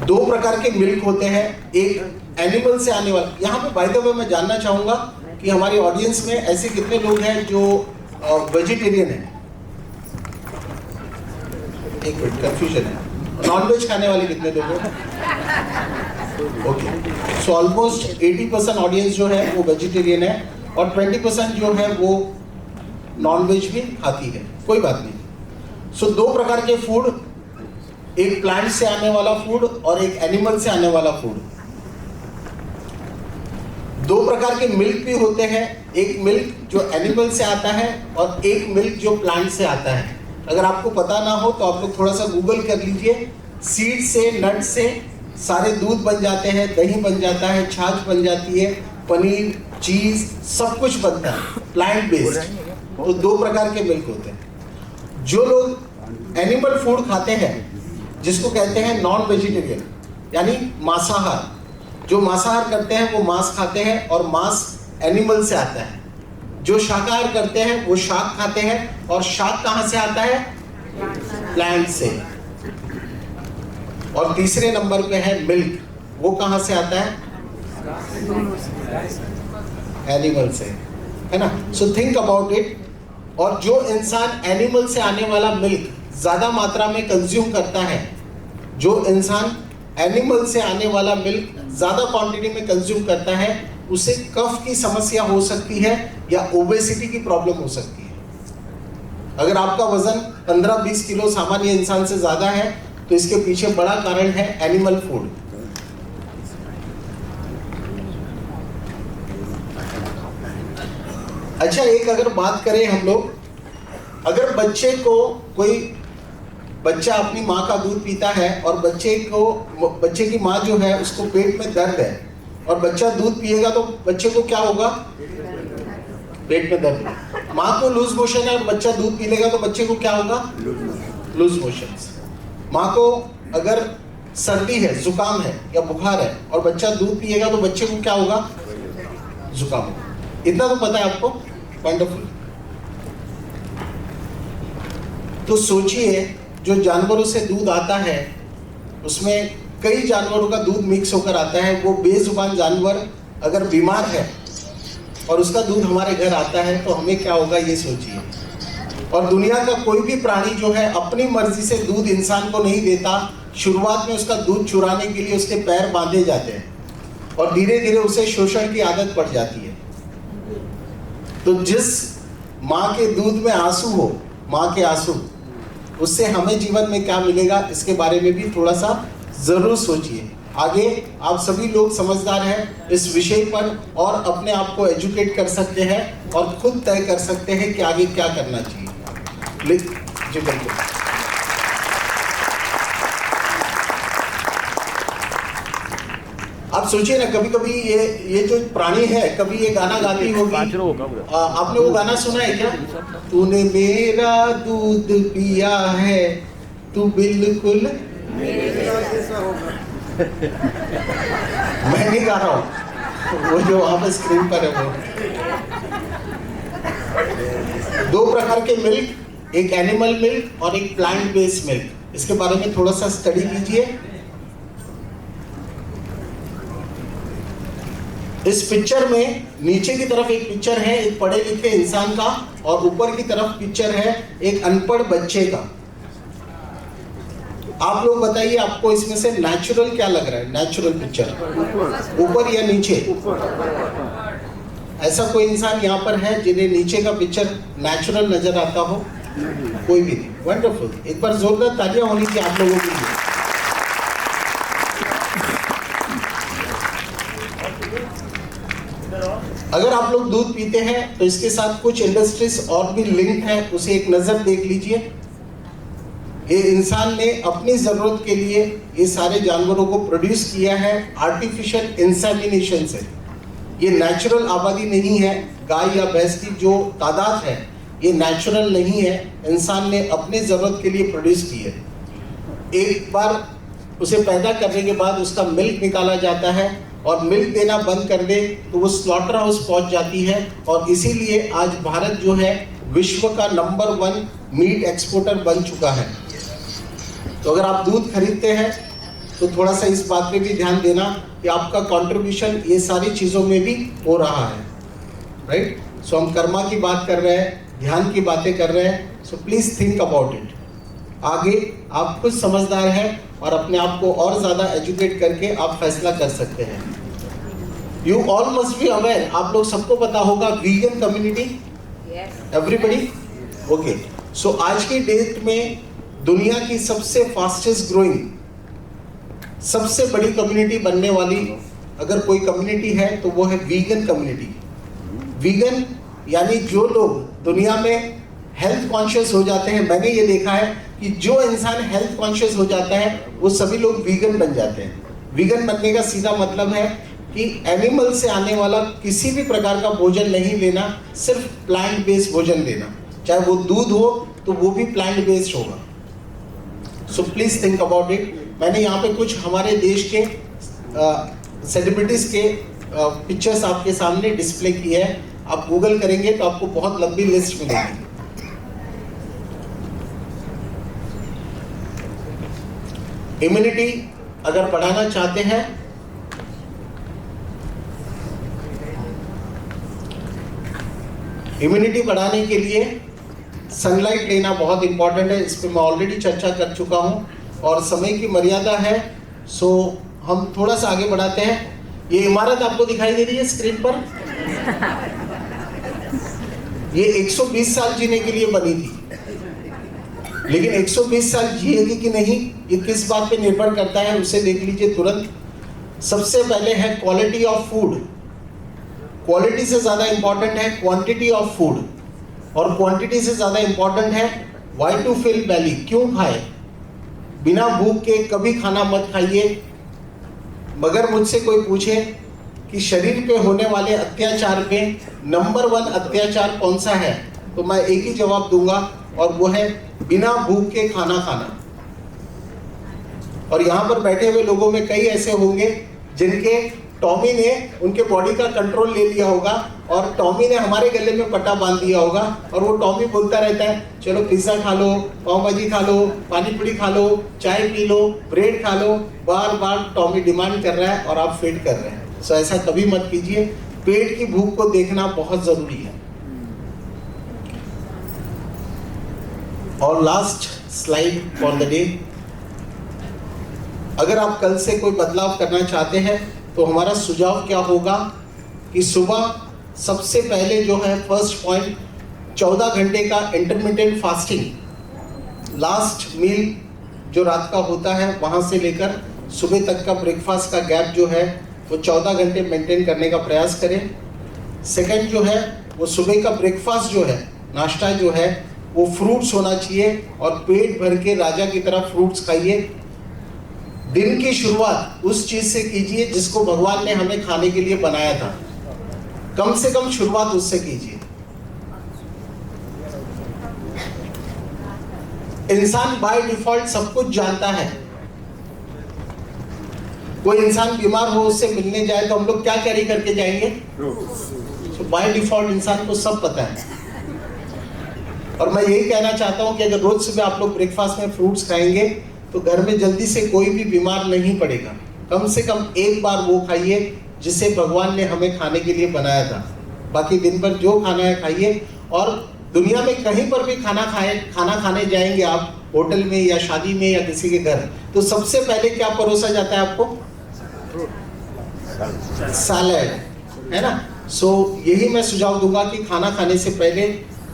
दो प्रकार के मिल्क होते हैं, एक एनिमल से आने वाला। यहाँ पे बाय द वे मैं जानना चाहूंगा कि हमारी ऑडियंस में ऐसे कितने लोग हैं जो वेजिटेरियन हैं? एक मिनट, कंफ्यूजन है। नॉन वेज खाने वाले कितने लोग हैं? ओके, सो ऑलमोस्ट 80% ऑडियंस जो है वो वेजिटेरियन है, और 20% जो है वो नॉन वेज भी खाती है। कोई बात नहीं। सो दो प्रकार के फूड, एक प्लांट से आने वाला फूड और एक एनिमल से आने वाला फूड। दो प्रकार के मिल्क भी होते हैं, एक मिल्क जो एनिमल से आता है और एक मिल्क जो प्लांट से आता है। अगर आपको पता ना हो तो आप लोग थोड़ा सा गूगल कर लीजिए। सीड से, नट से सारे दूध बन जाते हैं, दही बन जाता है, छाछ बन जाती है, पनीर, चीज, सब कुछ बनता है प्लांट बेस्ड। तो दो प्रकार के मिल्क होते हैं। जो लोग एनिमल फूड खाते हैं, जिसको कहते हैं नॉन वेजिटेरियन, यानी मांसाहार, जो मांसाहार करते हैं वो मांस खाते हैं, और मांस एनिमल से आता है। जो शाकाहार करते हैं वो शाक खाते हैं, और शाक कहाँ से आता है? प्लांट से। और तीसरे नंबर पे है मिल्क, वो कहाँ से आता है? एनिमल से, है ना। So think about it. और जो इंसान एनिमल से आने वाला मिल्क ज्यादा मात्रा में कंज्यूम करता है, जो इंसान एनिमल से आने वाला मिल्क ज्यादा क्वांटिटी में कंज्यूम करता है, उसे कफ की समस्या हो सकती है या ओबेसिटी की प्रॉब्लम हो सकती है। अगर आपका वजन 15-20 किलो सामान्य इंसान से ज्यादा है तो इसके पीछे बड़ा कारण है एनिमल फूड। अच्छा, एक अगर बात करें हम लोग, अगर बच्चे को कोई बच्चा अपनी माँ का दूध पीता है और बच्चे की माँ जो है उसको पेट में दर्द है और बच्चा दूध पिएगा तो बच्चे को क्या होगा? पेट में दर्द। माँ को लूज मोशन है और बच्चा दूध पी लेगा तो बच्चे को क्या होगा? Loose motion. माँ को अगर सर्दी है, जुकाम है या बुखार है और बच्चा दूध पिएगा तो बच्चे को क्या होगा? जुकाम होगा। इतना तो पता है आपको? वंडरफुल। तो सोचिए, जो जानवरों से दूध आता है उसमें कई जानवरों का दूध मिक्स होकर आता है। वो बेजुबान जानवर अगर बीमार है और उसका दूध हमारे घर आता है तो हमें क्या होगा, ये सोचिए। और दुनिया का कोई भी प्राणी जो है अपनी मर्जी से दूध इंसान को नहीं देता। शुरुआत में उसका दूध चुराने के लिए उसके पैर बांधे जाते हैं और धीरे धीरे उसे शोषण की आदत पड़ जाती है। तो जिस माँ के दूध में आंसू हो, माँ के आंसू, उससे हमें जीवन में क्या मिलेगा, इसके बारे में भी थोड़ा सा जरूर सोचिए। आगे आप सभी लोग समझदार हैं इस विषय पर और अपने आप को एजुकेट कर सकते हैं और खुद तय कर सकते हैं कि आगे क्या करना चाहिए। जी बिल्कुल। आप सोचिए ना, कभी कभी ये जो प्राणी है, कभी ये गाना गाती होगी। आपने वो गाना सुना है क्या? तूने मेरा दूध पिया है, तू बिल्कुल मैं नहीं गा रहा हूँ, वो जो वहां पर स्क्रीन पर है वो। 2 प्रकार के मिल्क, एक एनिमल मिल्क और एक प्लांट बेस्ड मिल्क, इसके बारे में थोड़ा सा स्टडी कीजिए। इस पिक्चर में नीचे की तरफ एक पिक्चर है एक पढ़े लिखे इंसान का और ऊपर की तरफ पिक्चर है एक अनपढ़ बच्चे का। आप लोग बताइए, आपको इसमें से नेचुरल क्या लग रहा है? नेचुरल पिक्चर ऊपर या नीचे? ऐसा कोई इंसान यहाँ पर है जिन्हें नीचे का पिक्चर नेचुरल नजर आता हो? कोई भी नहीं। वंडरफुल। एक बार जोरदार तालियां होनी चाहिए आप लोगों के लिए। अगर आप लोग दूध पीते हैं तो इसके साथ कुछ इंडस्ट्रीज और भी लिंक है, उसे एक नजर देख लीजिए। ये इंसान ने अपनी जरूरत के लिए ये सारे जानवरों को प्रोड्यूस किया है आर्टिफिशियल इंसेमिनेशन से। ये नेचुरल आबादी नहीं है। गाय या भैंस की जो तादाद है ये नेचुरल नहीं है, इंसान ने अपने जरूरत के लिए प्रोड्यूस की है। एक बार उसे पैदा करने के बाद उसका मिल्क निकाला जाता है और मिल्क देना बंद कर दे तो वो स्लॉटर हाउस पहुंच जाती है। और इसीलिए आज भारत जो है विश्व का नंबर 1 मीट एक्सपोर्टर बन चुका है। तो अगर आप दूध खरीदते हैं तो थोड़ा सा इस बात पे भी ध्यान देना कि आपका कंट्रीब्यूशन ये सारी चीज़ों में भी हो रहा है, राइट। सो हम कर्मा की बात कर रहे हैं, ध्यान की बातें कर रहे हैं। So please think about it. आगे आप खुद समझदार हैं और अपने आप को और ज़्यादा एजुकेट करके आप फैसला कर सकते हैं। You all must be aware, आप लोग सबको पता होगा वीगन कम्युनिटी, एवरीबडी, ओके। सो आज की डेट में दुनिया की सबसे फास्टेस्ट ग्रोइंग, सबसे बड़ी कम्युनिटी बनने वाली अगर कोई कम्युनिटी है तो वो है वीगन कम्युनिटी। वीगन यानी जो लोग दुनिया में हेल्थ कॉन्शियस हो जाते हैं। मैंने ये देखा है कि जो इंसान हेल्थ कॉन्शियस हो जाता है वो सभी लोग वीगन बन जाते हैं। वीगन बनने का सीधा मतलब है कि एनिमल से आने वाला किसी भी प्रकार का भोजन नहीं लेना, सिर्फ प्लांट बेस्ड भोजन लेना। चाहे वो दूध हो तो वो भी प्लांट बेस्ड होगा। So please think about it. मैंने यहाँ पे कुछ हमारे देश के सेलिब्रिटीज के पिक्चर्स आपके सामने डिस्प्ले की है। आप गूगल करेंगे तो आपको बहुत लंबी लिस्ट मिलेगी। इम्यूनिटी अगर बढ़ाना चाहते हैं इम्यूनिटी बढ़ाने के लिए सनलाइट लेना बहुत इंपॉर्टेंट है। इस पर मैं ऑलरेडी चर्चा कर चुका हूं और समय की मर्यादा है, सो हम थोड़ा सा आगे बढ़ाते हैं। ये इमारत आपको दिखाई दे रही है स्क्रीन पर, ये 120 साल जीने के लिए बनी थी। लेकिन 120 साल जिएगी कि नहीं ये किस बात पे निर्भर करता है, उसे देख लीजिए तुरंत। सबसे पहले है क्वालिटी ऑफ फूड। क्वालिटी से ज़्यादा इम्पॉर्टेंट है क्वांटिटी ऑफ फूड, और क्वांटिटी से ज़्यादा इम्पॉर्टेंट है व्हाई टू फिल बेली, क्यों खाए। बिना भूख के कभी खाना मत खाइए। मगर मुझसे कोई पूछे कि शरीर पे होने वाले अत्याचार में नंबर 1 अत्याचार कौन सा है, तो मैं एक ही जवाब दूंगा, और वो है बिना भूख के खाना खाना। और यहाँ पर बैठे हुए लोगों में कई ऐसे होंगे जिनके टॉमी ने उनके बॉडी का कंट्रोल ले लिया होगा, और टॉमी ने हमारे गले में पट्टा बांध दिया होगा, और वो टॉमी बोलता रहता है चलो पिज्ज़ा खा लो, पाव भाजी खा लो, पानी पूरी खा लो, चाय पी लो, ब्रेड खा लो। बार बार टॉमी डिमांड कर रहा है और आप फिट कर रहे हैं। सो ऐसा कभी मत कीजिए। पेट की भूख को देखना बहुत ज़रूरी है। और last slide for the day, अगर आप कल से कोई बदलाव करना चाहते हैं तो हमारा सुझाव क्या होगा कि सुबह सबसे पहले जो है फर्स्ट पॉइंट 14 घंटे का इंटरमिटेंट फास्टिंग, लास्ट मील जो रात का होता है वहाँ से लेकर सुबह तक का ब्रेकफास्ट का गैप जो है वो 14 घंटे मेंटेन करने का प्रयास करें। सेकंड जो है वो सुबह का ब्रेकफास्ट जो है, नाश्ता जो है वो फ्रूट्स होना चाहिए, और पेट भर के राजा की तरह फ्रूट्स खाइए। दिन की शुरुआत उस चीज से कीजिए जिसको भगवान ने हमें खाने के लिए बनाया था, कम से कम शुरुआत उससे कीजिए। इंसान बाय डिफॉल्ट सब कुछ जानता है। कोई इंसान बीमार हो उससे मिलने जाए तो हम लोग क्या कैरी करके जाएंगे? तो बाय डिफॉल्ट इंसान को सब पता है। और मैं यही कहना चाहता हूं कि अगर रोज सुबह आप लोग ब्रेकफास्ट में फ्रूट्स खाएंगे तो घर में जल्दी से कोई भी बीमार नहीं पड़ेगा। कम से कम एक बार वो खाइए जिसे भगवान ने हमें खाने के लिए बनाया था। बाकी दिन भर जो खाना है खाइए। और दुनिया में कहीं पर भी खाना खाने जाएंगे आप, होटल में या शादी में या किसी के घर, तो सबसे पहले क्या परोसा जाता है आपको? सैलेड, है ना। सो यही मैं सुझाव दूंगा कि खाना खाने से पहले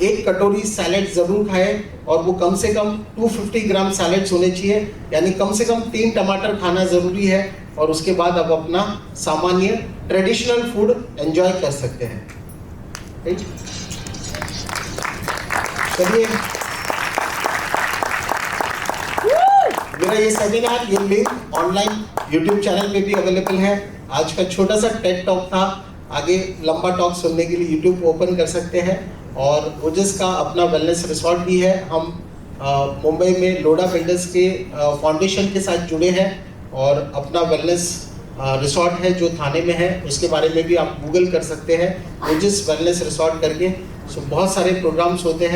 एक कटोरी सैलेड जरूर खाएं, और वो कम से कम 250 ग्राम सैलेड्स होने चाहिए, यानी कम से कम 3 टमाटर खाना जरूरी है। और उसके बाद आप अपना सामान्य ट्रेडिशनल फूड एंजॉय कर सकते हैं। चलिए, मेरा ये सेमिनार, ये लिंक ऑनलाइन YouTube चैनल पे भी अवेलेबल है। आज का छोटा सा टेड टॉक था, आगे लंबा टॉक सुनने के लिए YouTube ओपन कर सकते हैं। और ओजस का अपना वेलनेस रिसोर्ट भी है। हम मुंबई में लोडा बिल्डर्स के फाउंडेशन के साथ जुड़े हैं, और अपना वेलनेस रिसोर्ट है जो थाने में है, उसके बारे में भी आप गूगल कर सकते हैं, ओजस वेलनेस रिसोर्ट करके। सो बहुत सारे प्रोग्राम्स होते हैं।